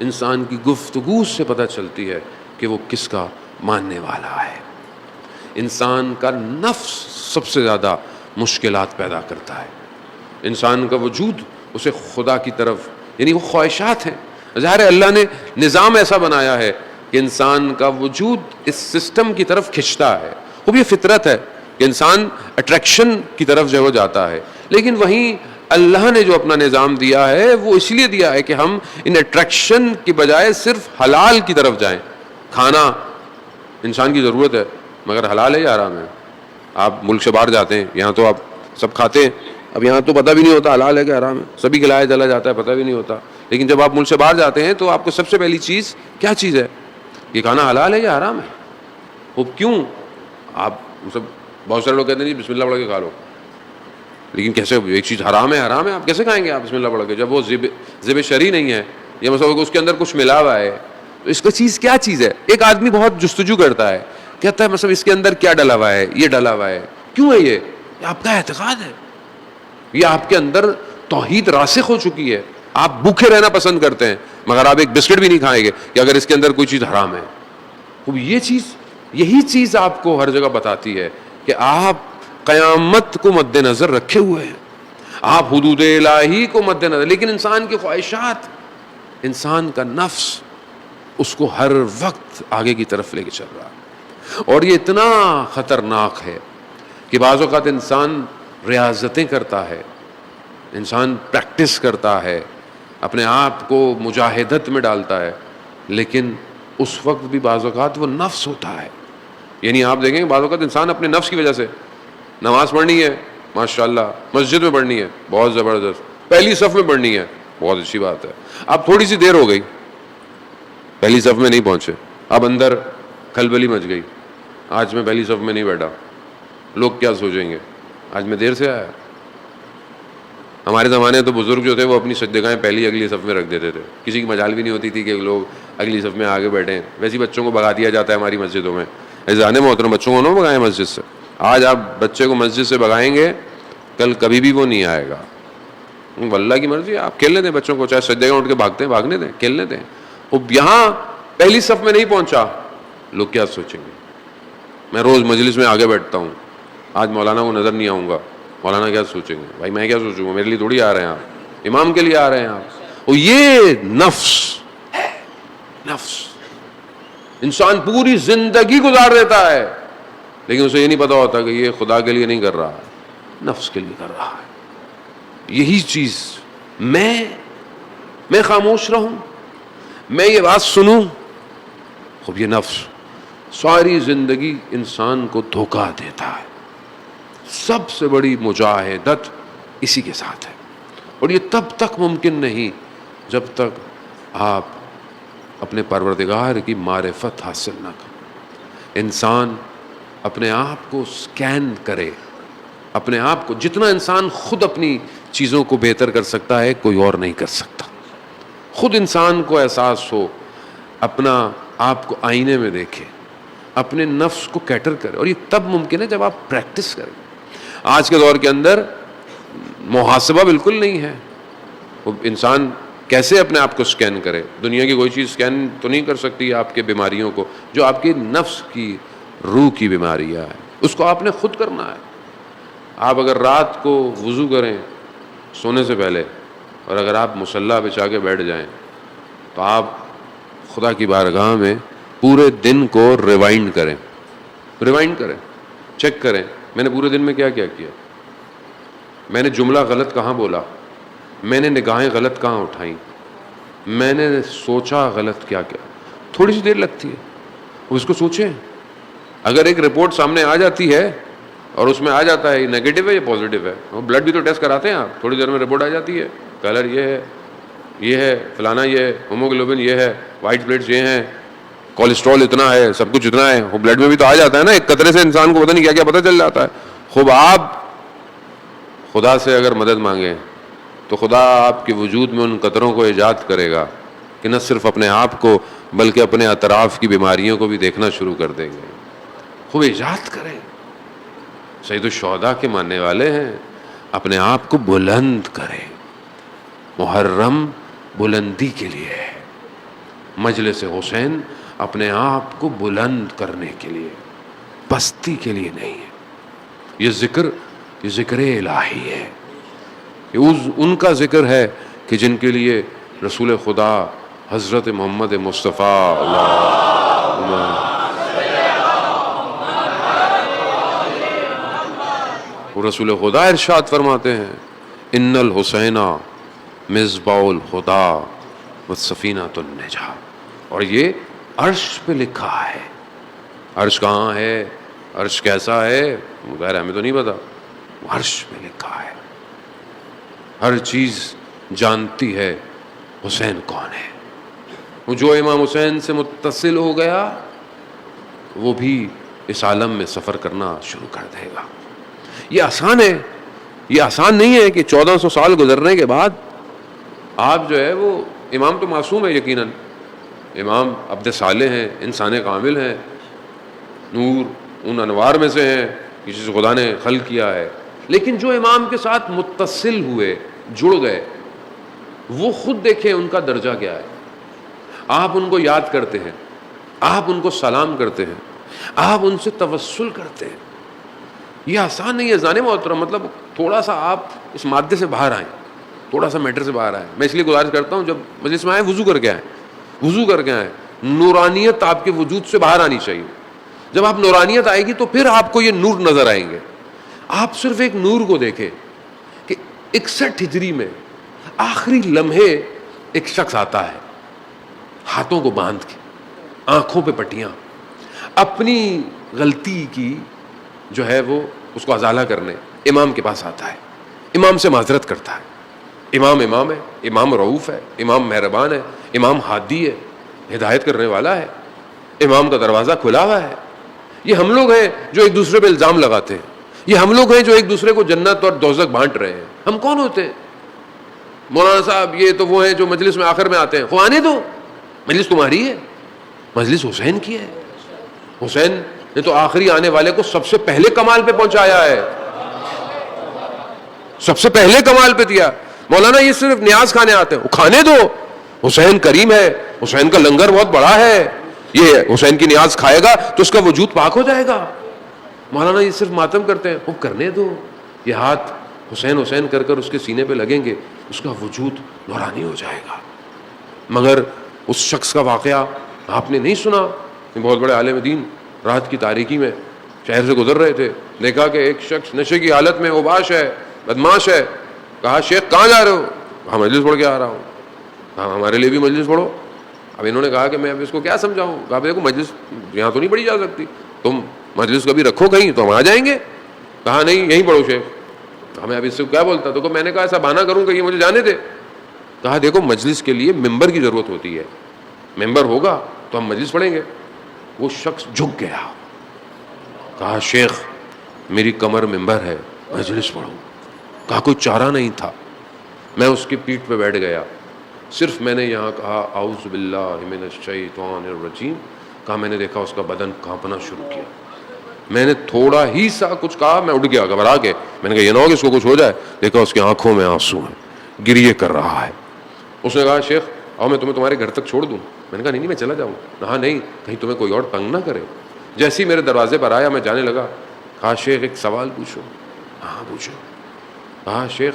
انسان کی گفتگو سے پتہ چلتی ہے کہ وہ کس کا ماننے والا ہے. انسان کا نفس سب سے زیادہ مشکلات پیدا کرتا ہے. انسان کا وجود اسے خدا کی طرف, یعنی وہ خواہشات ہیں. ظاہر ہے اللہ نے نظام ایسا بنایا ہے کہ انسان کا وجود اس سسٹم کی طرف کھنچتا ہے. وہ بھی فطرت ہے کہ انسان اٹریکشن کی طرف جو جاتا ہے, لیکن وہیں اللہ نے جو اپنا نظام دیا ہے وہ اس لیے دیا ہے کہ ہم ان اٹریکشن کی بجائے صرف حلال کی طرف جائیں. کھانا انسان کی ضرورت ہے مگر حلال ہے یا حرام ہے؟ آپ ملک سے باہر جاتے ہیں, یہاں تو آپ سب کھاتے ہیں, اب یہاں تو پتہ بھی نہیں ہوتا حلال ہے کہ حرام ہے, سبھی کھلایا چلا جاتا ہے, پتہ بھی نہیں ہوتا. لیکن جب آپ ملک سے باہر جاتے ہیں تو آپ کو سب سے پہلی چیز کیا چیز ہے؟ یہ کھانا حلال ہے یا حرام ہے. وہ کیوں؟ آپ سب بہت سارے لوگ کہتے ہیں جی بسم اللہ پڑھ کے کھا لو, لیکن کیسے ایک چیز حرام ہے آپ کیسے کھائیں گے آپ بسم اللہ پڑھ کے جب وہ ذب شرعی نہیں ہے یا مثلا اس کے اندر کچھ ملا ہوا ہے؟ تو اس کا چیز کیا چیز ہے؟ ایک آدمی بہت جستجو کرتا ہے, کہتا ہے مثلا اس کے اندر کیا ڈلا ہوا ہے, یہ ڈلا ہوا ہے, کیوں ہے یہ آپ کا اعتقاد ہے, یہ آپ کے اندر توحید راسخ ہو چکی ہے. آپ بھوکے رہنا پسند کرتے ہیں مگر آپ ایک بسکٹ بھی نہیں کھائیں گے کہ اگر اس کے اندر کوئی چیز حرام ہے. یہی چیز آپ کو ہر جگہ بتاتی ہے کہ آپ قیامت کو مد نظر رکھے ہوئے ہیں, آپ حدود الہی کو مد نظر, لیکن انسان کی خواہشات, انسان کا نفس اس کو ہر وقت آگے کی طرف لے کے چل رہا ہے. اور یہ اتنا خطرناک ہے کہ بعض اوقات انسان ریاضتیں کرتا ہے, انسان پریکٹس کرتا ہے, اپنے آپ کو مجاہدت میں ڈالتا ہے, لیکن اس وقت بھی بعض اوقات وہ نفس ہوتا ہے. یعنی آپ دیکھیں بعض اوقات انسان اپنے نفس کی وجہ سے نماز پڑھنی ہے ماشاءاللہ, مسجد میں پڑھنی ہے بہت زبردست, پہلی صف میں پڑھنی ہے بہت اچھی بات ہے, اب تھوڑی سی دیر ہو گئی, پہلی صف میں نہیں پہنچے, اب اندر کھلبلی مچ گئی, آج میں پہلی صف میں نہیں بیٹھا, لوگ کیا سوچیں گے, آج میں دیر سے آیا. ہمارے زمانے تو بزرگ جو تھے وہ اپنی سجدگاہیں پہلی اگلی صف میں رکھ دیتے تھے, کسی کی مجال بھی نہیں ہوتی تھی کہ لوگ اگلی صف میں آگے بیٹھیں. ویسے بچوں کو بھگا دیا جاتا ہے ہماری مسجدوں میں. ایسے محترم بچوں کو نہ بھگائیں مسجد سے. آج آپ بچے کو مسجد سے بھگائیں گے کل کبھی بھی وہ نہیں آئے گا. اللہ کی مرضی, آپ کھیلنے دیں بچوں کو, چاہے سجدگاہ اٹھ کے بھاگتے ہیں بھاگنے دیں, کھیلنے دیں. اب یہاں پہلی صف میں نہیں پہنچا, لوگ کیا سوچیں گے. میں روز مجلس میں آگے بیٹھتا ہوں, آج مولانا کو نظر نہیں آؤں گا، مولانا کیا سوچیں گے؟ بھائی میں کیا سوچوں گا، میرے لیے تھوڑی آ رہے ہیں آپ، امام کے لیے آ رہے ہیں آپ. اور یہ نفس انسان پوری زندگی گزار دیتا ہے، لیکن اسے یہ نہیں پتا ہوتا کہ یہ خدا کے لیے نہیں کر رہا ہے، نفس کے لیے کر رہا ہے. یہی چیز میں خاموش رہوں، میں یہ بات سنوں، خب یہ نفس ساری زندگی انسان کو دھوکہ دیتا ہے. سب سے بڑی مجاہدت اسی کے ساتھ ہے، اور یہ تب تک ممکن نہیں جب تک آپ اپنے پروردگار کی معرفت حاصل نہ کریں. انسان اپنے آپ کو سکین کرے، اپنے آپ کو، جتنا انسان خود اپنی چیزوں کو بہتر کر سکتا ہے کوئی اور نہیں کر سکتا. خود انسان کو احساس ہو، اپنا آپ کو آئینے میں دیکھے، اپنے نفس کو کیٹر کرے، اور یہ تب ممکن ہے جب آپ پریکٹس کریں. آج کے دور کے اندر محاسبہ بالکل نہیں ہے. وہ انسان کیسے اپنے آپ کو سکین کرے؟ دنیا کی کوئی چیز سکین تو نہیں کر سکتی آپ کے بیماریوں کو. جو آپ کی نفس کی، روح کی بیماریاں ہیں، اس کو آپ نے خود کرنا ہے. آپ اگر رات کو وضو کریں سونے سے پہلے، اور اگر آپ مصلی بچھا کے بیٹھ جائیں، تو آپ خدا کی بارگاہ میں پورے دن کو ریوائنڈ کریں، چیک کریں میں نے پورے دن میں کیا کیا، میں نے جملہ غلط کہاں بولا، میں نے نگاہیں غلط کہاں اٹھائیں، میں نے سوچا غلط کیا. تھوڑی سی دیر لگتی ہے، اس کو سوچیں. اگر ایک رپورٹ سامنے آ جاتی ہے اور اس میں آ جاتا ہے یہ نیگیٹو ہے یا پازیٹیو ہے، وہ بلڈ بھی تو ٹیسٹ کراتے ہیں آپ، تھوڑی دیر میں رپورٹ آ جاتی ہے، کلر یہ ہے فلانا، یہ ہے ہیموگلوبن، یہ ہے وائٹ پلیٹس، یہ ہیں کولیسٹرول اتنا ہے، سب کچھ اتنا ہے. وہ بلڈ میں بھی تو آ جاتا ہے نا، ایک قطرے سے انسان کو پتہ نہیں کیا کیا پتہ چل جاتا ہے. خوب آپ خدا سے اگر مدد مانگیں تو خدا آپ کے وجود میں ان قطروں کو ایجاد کرے گا کہ نہ صرف اپنے آپ کو بلکہ اپنے اطراف کی بیماریوں کو بھی دیکھنا شروع کر دیں گے. خوب ایجاد کریں. سید الشہداء کے ماننے والے ہیں، اپنے آپ کو بلند کریں. محرم بلندی کے لیے ہے، مجلس حسین اپنے آپ کو بلند کرنے کے لیے، پستی کے لیے نہیں ہے. یہ ذکر الہی ہے، یہ ان کا ذکر ہے کہ جن کے لیے رسول خدا حضرت محمد مصطفیٰ وہ رسول خدا ارشاد فرماتے ہیں ان الحسین مصباح الہدی والسفینۃ النجاۃ. اور یہ عرش پہ لکھا ہے. عرش کہاں ہے، عرش کیسا ہے، غیر ہمیں تو نہیں پتا، عرش پہ لکھا ہے. ہر چیز جانتی ہے حسین کون ہے. وہ جو امام حسین سے متصل ہو گیا وہ بھی اس عالم میں سفر کرنا شروع کر دے گا. یہ آسان ہے، یہ آسان نہیں ہے کہ 1400 سال گزرنے کے بعد آپ جو ہے وہ امام تو معصوم ہے، یقیناً امام عبد صالح ہیں، انسان کامل ہیں، نور ان انوار میں سے ہیں کسی سے خدا نے خلق کیا ہے. لیکن جو امام کے ساتھ متصل ہوئے، جڑ گئے، وہ خود دیکھیں ان کا درجہ کیا ہے. آپ ان کو یاد کرتے ہیں، آپ ان کو سلام کرتے ہیں، آپ ان سے توسل کرتے ہیں. یہ آسان نہیں ہے زان محترم. مطلب تھوڑا سا آپ اس مادے سے باہر آئیں، تھوڑا سا میٹر سے باہر آئیں. میں اس لیے گزارش کرتا ہوں جب مجلس میں آئیں وضو کر کے آئیں. نورانیت آپ کے وجود سے باہر آنی چاہیے. جب آپ نورانیت آئے گی تو پھر آپ کو یہ نور نظر آئیں گے. آپ صرف ایک نور کو دیکھیں کہ 61 ہجری میں آخری لمحے ایک شخص آتا ہے، ہاتھوں کو باندھ کے، آنکھوں پہ پٹیاں، اپنی غلطی کی جو ہے وہ اس کو ازالہ کرنے امام کے پاس آتا ہے، امام سے معذرت کرتا ہے. امام ہے، امام رؤوف ہے، امام مہربان ہے، امام ہادی ہے، ہدایت کرنے والا ہے، امام کا دروازہ کھلا ہوا ہے. یہ ہم لوگ ہیں جو ایک دوسرے پہ الزام لگاتے ہیں، یہ ہم لوگ ہیں جو ایک دوسرے کو جنت اور دوزخ بانٹ رہے ہیں. ہم کون ہوتے ہیں؟ مولانا صاحب یہ تو وہ ہیں جو مجلس میں آخر میں آتے ہیں. خوانے دو، مجلس تمہاری ہے، مجلس حسین کی ہے. حسین نے تو آخری آنے والے کو سب سے پہلے کمال پہ پہنچایا ہے، سب سے پہلے کمال پہ دیا. مولانا یہ صرف نیاز کھانے آتے ہیں، وہ کھانے دو. حسین کریم ہے، حسین کا لنگر بہت بڑا ہے، یہ حسین کی نیاز کھائے گا تو اس کا وجود پاک ہو جائے گا. مولانا یہ صرف ماتم کرتے ہیں. وہ کرنے دو, یہ ہاتھ حسین حسین کر کر اس کے سینے پہ لگیں گے, اس کا وجود نورانی ہو جائے گا. مگر اس شخص کا واقعہ آپ نے نہیں سنا, بہت بڑے عالم دین رات کی تاریکی میں شہر سے گزر رہے تھے, دیکھا کہ ایک شخص نشے کی حالت میں اوباش ہے, بدماش ہے. کہا شیخ کہاں جا رہے ہو؟ کہا مجلس پڑھ کے آ رہا ہوں. کہا ہمارے لیے بھی مجلس پڑھو. اب انہوں نے کہا کہ میں اب اس کو کیا سمجھاؤں. کہا دیکھو مجلس یہاں تو نہیں پڑھی جا سکتی, تم مجلس کبھی رکھو کہیں تو ہم آ جائیں گے. کہا نہیں یہیں پڑھو شیخ. ہمیں اب اس سے کیا بولتا, تو میں نے کہا ایسا بہانہ کروں کہ یہ مجھے جانے دے. کہا دیکھو مجلس کے لیے ممبر کی ضرورت ہوتی ہے, ممبر ہوگا تو ہم مجلس پڑھیں گے. وہ شخص جھک گیا, کہا شیخ میری کمر ممبر ہے, مجلس پڑھوں. کہا کوئی چارہ نہیں تھا, میں اس کی پیٹھ پہ بیٹھ گیا, صرف میں نے یہاں کہا اعوذ باللہ من الشیطان الرجیم. کہا میں نے دیکھا اس کا بدن کانپنا شروع کیا. میں نے تھوڑا ہی سا کچھ کہا, میں اٹھ گیا گھبرا کے. میں نے کہا یہ نہ ہو کہ اس کو کچھ ہو جائے. دیکھا اس کی آنکھوں میں آنسو ہیں, گریے کر رہا ہے. اس نے کہا شیخ آؤ میں تمہیں تمہارے گھر تک چھوڑ دوں. میں نے کہا نہیں میں چلا جاؤں. کہا نہیں کہیں تمہیں کوئی اور تنگ نہ کرے. جیسے ہی میرے دروازے پر آیا میں جانے لگا. کہا شیخ ایک سوال پوچھو. ہاں پوچھو. کہا شیخ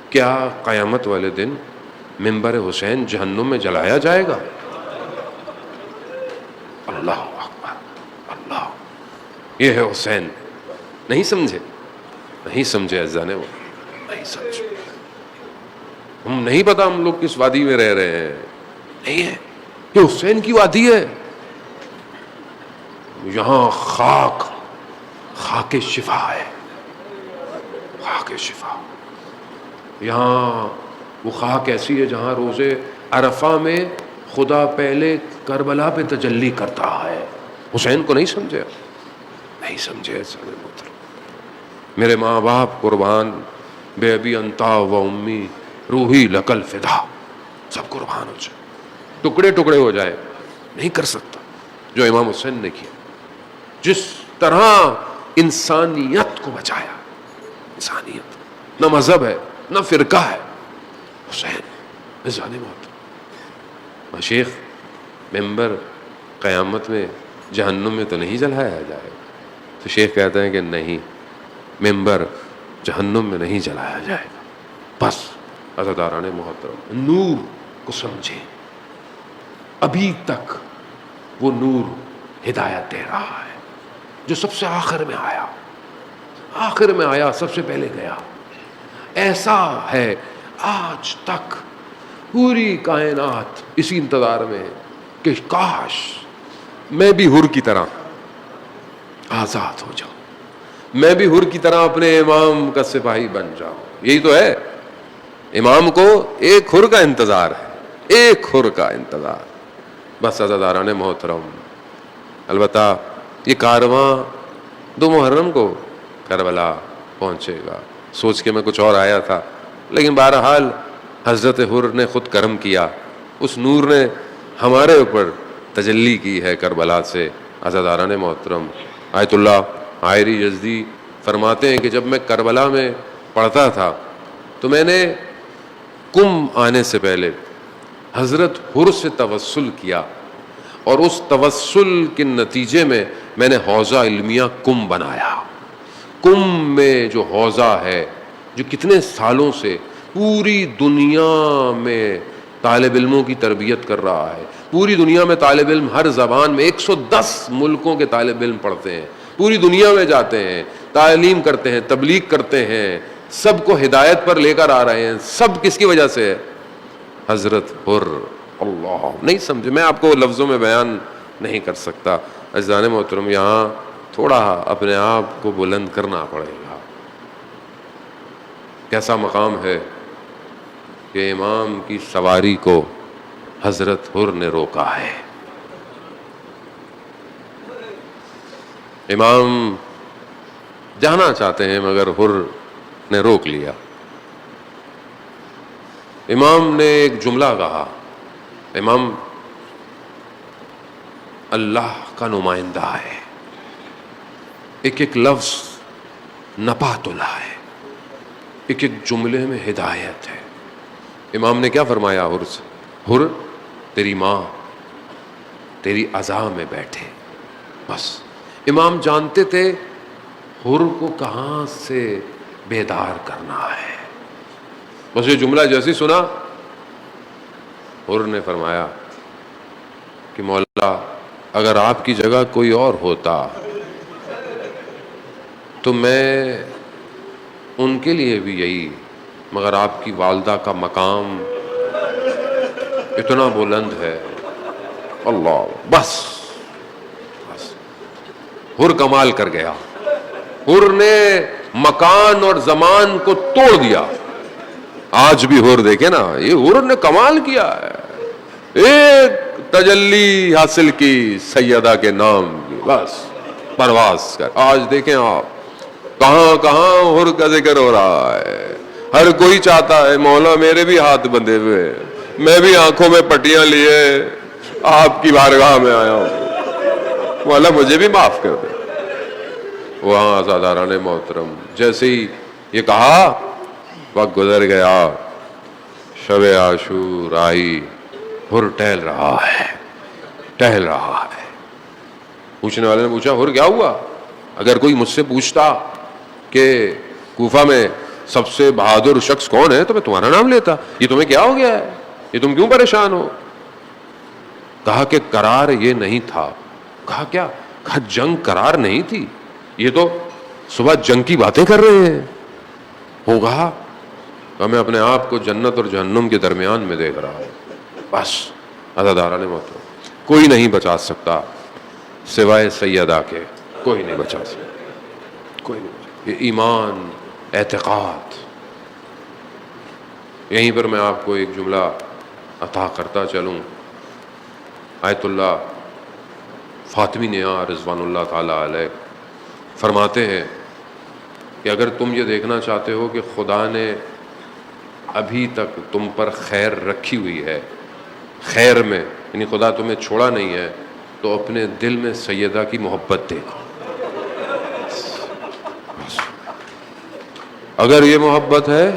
کیا قیامت والے دن ممبر حسین جہنم میں جلایا جائے گا؟ اللہ اکبر اللہ, یہ ہے حسین. نہیں سمجھے, نہیں سمجھے عزیزانے, وہ نہیں سمجھے. ہم نہیں پتا ہم لوگ کس وادی میں رہ رہے ہیں. نہیں ہے, یہ حسین کی وادی ہے. یہاں خاک شفا ہے, خاک شفا. یہاں وہ خاک ایسی ہے جہاں روز عرفہ میں خدا پہلے کربلا پہ تجلی کرتا ہے. حسین کو نہیں سمجھے, نہیں سمجھے. میرے ماں باپ قربان, بے ابی انتا و امی روحی لکل فدا, سب قربان ہو جائے, ٹکڑے ٹکڑے ہو جائے. نہیں کر سکتا جو امام حسین نے کیا. جس طرح انسانیت کو بچایا, انسانیت, نہ مذہب ہے نہ فرقہ ہے. حسین نظام موت. شیخ ممبر قیامت میں جہنم میں تو نہیں جلایا جائے. تو شیخ کہتے ہیں کہ نہیں, ممبر جہنم میں نہیں جلایا جائے گا. بس عزاداران محترم نور کو سمجھیں, ابھی تک وہ نور ہدایت دے رہا ہے جو سب سے آخر میں آیا, آخر میں آیا, سب سے پہلے گیا. ایسا ہے آج تک پوری کائنات اسی انتظار میں ہے کہ کاش میں بھی حر کی طرح آزاد ہو جاؤں, میں بھی حر کی طرح اپنے امام کا سپاہی بن جاؤں. یہی تو ہے, امام کو ایک حر کا انتظار ہے, ایک حر کا انتظار. بس عزاداران محترم, البتہ یہ کارواں 2 محرم کو کربلا پہنچے گا. سوچ کے میں کچھ اور آیا تھا, لیکن بہرحال حضرت حر نے خود کرم کیا, اس نور نے ہمارے اوپر تجلی کی ہے کربلا سے. عزاداران محترم, آیت اللہ عائری یزدی فرماتے ہیں کہ جب میں کربلا میں پڑھتا تھا تو میں نے کم آنے سے پہلے حضرت حر سے توسل کیا, اور اس توسل کے نتیجے میں میں نے حوضہ علمیہ کم بنایا. کم میں جو حوضہ ہے جو کتنے سالوں سے پوری دنیا میں طالب علموں کی تربیت کر رہا ہے. پوری دنیا میں طالب علم, ہر زبان میں 110 ملکوں کے طالب علم پڑھتے ہیں, پوری دنیا میں جاتے ہیں, تعلیم کرتے ہیں, تبلیغ کرتے ہیں, سب کو ہدایت پر لے کر آ رہے ہیں. سب کس کی وجہ سے ہے؟ حضرت حر. اللہ نہیں سمجھے, میں آپ کو لفظوں میں بیان نہیں کر سکتا. عزیزان محترم, یہاں تھوڑا اپنے آپ کو بلند کرنا پڑے گا. کیسا مقام ہے کہ امام کی سواری کو حضرت حر نے روکا ہے. امام جانا چاہتے ہیں مگر حر نے روک لیا. امام نے ایک جملہ کہا. امام اللہ کا نمائندہ ہے, ایک ایک لفظ نپات اللہ ہے, ایک ایک جملے میں ہدایت ہے. امام نے کیا فرمایا حر سے؟ حر تیری ماں تیری عزا میں بیٹھے. بس امام جانتے تھے حر کو کہاں سے بیدار کرنا ہے. بس یہ جملہ جیسے سنا حر نے فرمایا کہ مولا اگر آپ کی جگہ کوئی اور ہوتا تو میں ان کے لیے بھی یہی، مگر آپ کی والدہ کا مقام اتنا بلند ہے. اللہ بس حر کمال کر گیا. حر نے مکان اور زمان کو توڑ دیا. آج بھی حر دیکھے نا، یہ حر نے کمال کیا ہے. ایک تجلی حاصل کی سیدہ کے نام کی، بس پرواز کر. آج دیکھیں آپ کہاں کہاں حر کا ذکر ہو رہا ہے. ہر کوئی چاہتا ہے مولا میرے بھی ہاتھ بندھے ہوئے، میں بھی آنکھوں میں پٹیاں لیے آپ کی بارگاہ میں آیا ہوں، مولا مجھے بھی معاف کر دے. وہاں عزاداران محترم جیسے ہی یہ کہا، وقت گزر گیا، شب عاشور آئی، حر ٹہل رہا ہے، ٹہل رہا ہے. پوچھنے والے نے پوچھا حر کیا ہوا؟ اگر کوئی مجھ سے پوچھتا کہ کوفہ میں سب سے بہادر شخص کون ہے تو میں تمہارا نام لیتا. یہ تمہیں کیا ہو گیا ہے؟ یہ تم کیوں پریشان ہو؟ کہا کہ قرار یہ نہیں تھا. کہا کیا؟ کہا جنگ قرار نہیں تھی، یہ تو صبح جنگ کی باتیں کر رہے ہیں. ہوگا میں اپنے آپ کو جنت اور جہنم کے درمیان میں دیکھ رہا ہوں. بس عزاداران محترم کوئی نہیں بچا سکتا سوائے سیدہ کے، کوئی نہیں بچا سکتا، کوئی نہیں بچا. یہ ایمان، اعتقاد. یہیں پر میں آپ کو ایک جملہ عطا کرتا چلوں. آیت اللہ فاطمی نیا رضوان اللہ تعالی علیہ فرماتے ہیں کہ اگر تم یہ دیکھنا چاہتے ہو کہ خدا نے ابھی تک تم پر خیر رکھی ہوئی ہے، خیر میں یعنی خدا تمہیں چھوڑا نہیں ہے، تو اپنے دل میں سیدہ کی محبت دیکھو. اگر یہ محبت ہے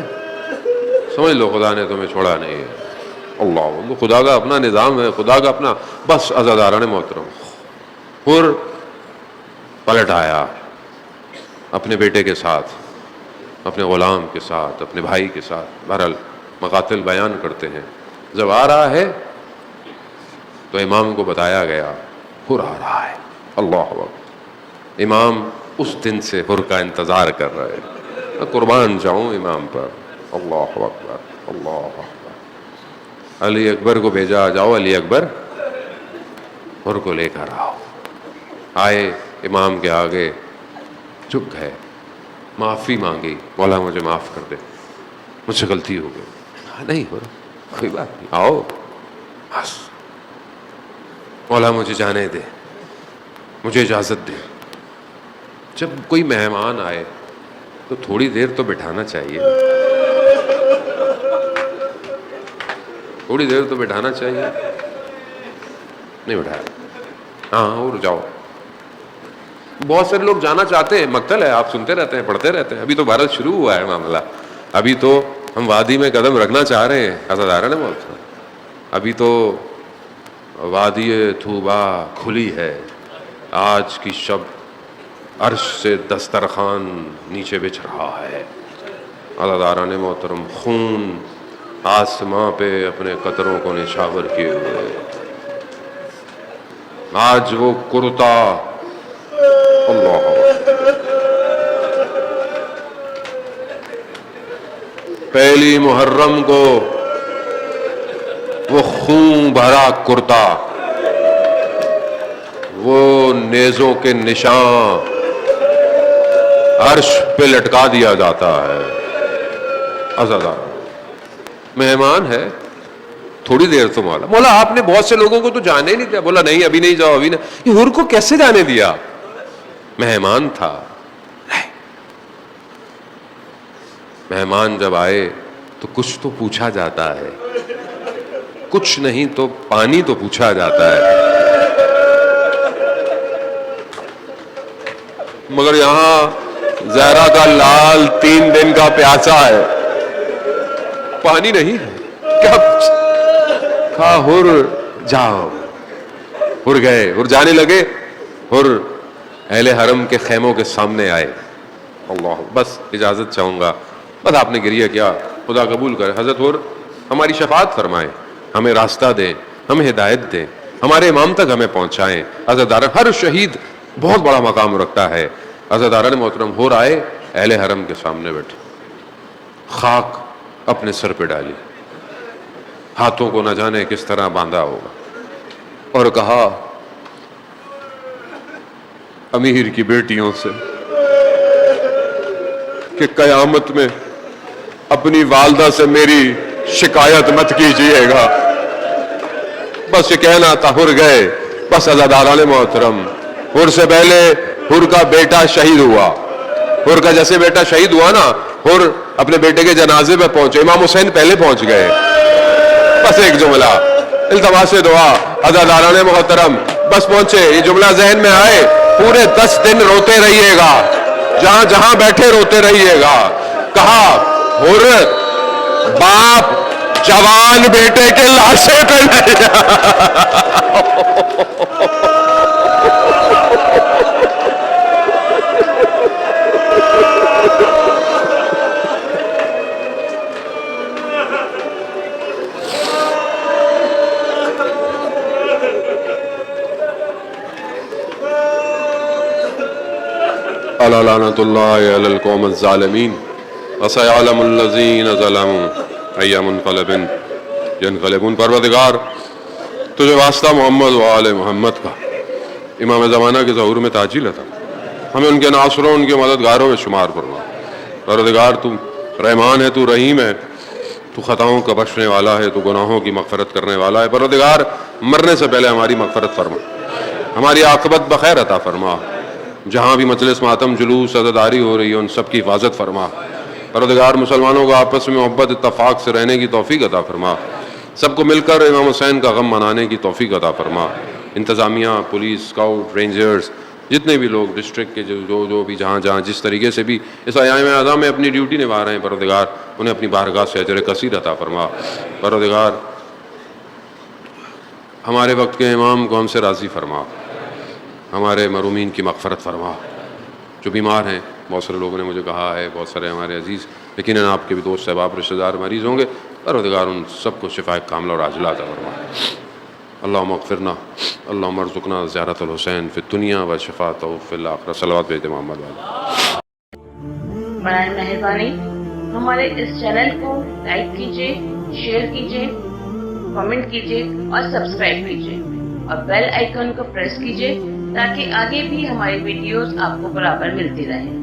سمجھ لو خدا نے تمہیں چھوڑا نہیں ہے. اللہ، خدا کا اپنا نظام ہے، خدا کا اپنا. بس عزاداران محترم حر پلٹ آیا اپنے بیٹے کے ساتھ، اپنے غلام کے ساتھ، اپنے بھائی کے ساتھ. بہرحال مقاتل بیان کرتے ہیں جب آ رہا ہے تو امام کو بتایا گیا حر آ رہا ہے. اللہ اکبر. امام اس دن سے حر کا انتظار کر رہے ہیں. قربان جاؤں امام پر. اللہ اکبر، اللہ اکبر. علی اکبر کو بھیجا، جاؤ علی اکبر حر کو لے کر آؤ. آئے امام کے آگے جھک گئے، معافی مانگی، مولا مجھے معاف کر دے، مجھ سے غلطی ہو گئی. نہیں حر کوئی بات نہیں، آؤ بس مولا مجھے جانے دے، مجھے اجازت دے. جب کوئی مہمان آئے تو تھوڑی دیر تو بٹھانا چاہیے، تھوڑی دیر تو بٹھانا چاہیے. نہیں بٹھایا. ہاں اور جاؤ. بہت سارے لوگ جانا چاہتے ہیں، مقتل ہے، آپ سنتے رہتے ہیں، پڑھتے رہتے ہیں. ابھی تو بھارت شروع ہوا ہے معاملہ، ابھی تو ہم وادی میں قدم رکھنا چاہ رہے ہیں. عزاداران نے بہت ابھی تو وادی طوبا کھلی ہے. آج کی شب عرش سے دسترخوان نیچے بچھ رہا ہے. عزاداران محترم خون آسماں پہ اپنے قطروں کو نچھاور کیے ہوئے. آج وہ کرتا، اللہ پہلی محرم کو وہ خون بھرا کرتا، وہ نیزوں کے نشان عرش پہ لٹکا دیا جاتا ہے. عزادار مہمان ہے، تھوڑی دیر تو مولا آپ نے بہت سے لوگوں کو تو جانے ہی نہیں دیا. بولا نہیں ابھی نہیں جاؤ، ابھی نہیں. یہ حر کو کیسے جانے دیا؟ مہمان تھا. مہمان جب آئے تو کچھ تو پوچھا جاتا ہے، کچھ نہیں تو پانی تو پوچھا جاتا ہے. مگر یہاں زہرا کا لال 3 دن کا پیاسا ہے، پانی نہیں ہے. کیا کہا حر جاؤ. حر گئے، حر جانے لگے. حر اہل حرم کے خیموں کے سامنے آئے. اللہ بس اجازت چاہوں گا. بس آپ نے گریہ کیا, خدا قبول کرے. حضرت اور ہماری شفاعت فرمائے, ہمیں راستہ دیں, ہمیں ہدایت دیں, ہمارے امام تک ہمیں پہنچائیں. حضرت دارا ہر شہید بہت بڑا مقام رکھتا ہے. حضرت دارا محترم ہو رہا ہے, اہل حرم کے سامنے بیٹھے, خاک اپنے سر پہ ڈالی, ہاتھوں کو نہ جانے کس طرح باندھا ہوگا, اور کہا امیر کی بیٹیوں سے کہ قیامت میں اپنی والدہ سے میری شکایت مت کیجیے گا. بس یہ کہنا تھا, ہر گئے. بس عزاداران محترم, ہر سے پہلے ہر کا بیٹا شہید ہوا. ہر کا جیسے بیٹا شہید ہوا نا, ہر اپنے بیٹے کے جنازے پہ پہنچے, امام حسین پہلے پہنچ گئے. بس ایک جملہ التماس دعا, عزاداران محترم بس پہنچے. یہ جملہ ذہن میں آئے, پورے 10 دن روتے رہیے گا, جہاں جہاں بیٹھے روتے رہیے گا. کہا ہر باپ جوان بیٹے کے لاشے پہ نہیں. الا لعنت اللہ علی القوم الظالمین وسيعلم الذین ظلموا ای منقلب ینقلبون. پروردگار تجھے واسطہ محمد و آل محمد کا امام زمانہ کے ظہور میں تاجیل عطا, ہمیں ان کے ناصروں ان کے مددگاروں میں شمار فرما. پروردگار تو رحمان ہے, تو رحیم ہے, تو خطاؤں کا بخشنے والا ہے, تو گناہوں کی مغفرت کرنے والا ہے. پروردگار مرنے سے پہلے ہماری مغفرت فرما, ہماری عاقبت بخیر عطا فرما. جہاں بھی مجلس ماتم جلوس عزاداری ہو رہی ہے ان سب کی حفاظت فرما. پروردگار مسلمانوں کو آپس میں محبت اتفاق سے رہنے کی توفیق عطا فرما. سب کو مل کر امام حسین کا غم منانے کی توفیق عطا فرما. انتظامیہ, پولیس, اسکاؤٹ, رینجرز, جتنے بھی لوگ ڈسٹرکٹ کے جو بھی جہاں جہاں جس طریقے سے بھی اس ایام اعظام میں اپنی ڈیوٹی نبھا رہے ہیں, پروردگار انہیں اپنی بارگاہ سے اجر کثیر عطا فرما. پروردگار ہمارے وقت کے امام کو ہم سے راضی فرما, ہمارے مرحومین کی مغفرت فرما. جو بیمار ہیں, بہت سارے لوگوں نے مجھے کہا ہے, بہت سارے ہمارے عزیز یقیناً آپ کے بھی دوست احباب رشتہ دار مریض ہوں گے, پروردگار ان سب کو شفاء کاملہ اور عاجلہ عطا فرما. اللہم اغفرنا, اللہم ارزقنا زیارت الحسین فی الدنیا و شفاعتہ فی الآخرہ. صلوات بیت محمد والے. برائے مہربانی ہمارے اس چینل کو لائک کیجیے, شیئر کیجیے, کمنٹ کیجیے اور سبسکرائب کیجیے, اور بیل آئیکن کو پریس کیجیے تاکہ آگے بھی ہماری ویڈیوز آپ کو برابر ملتی رہیں.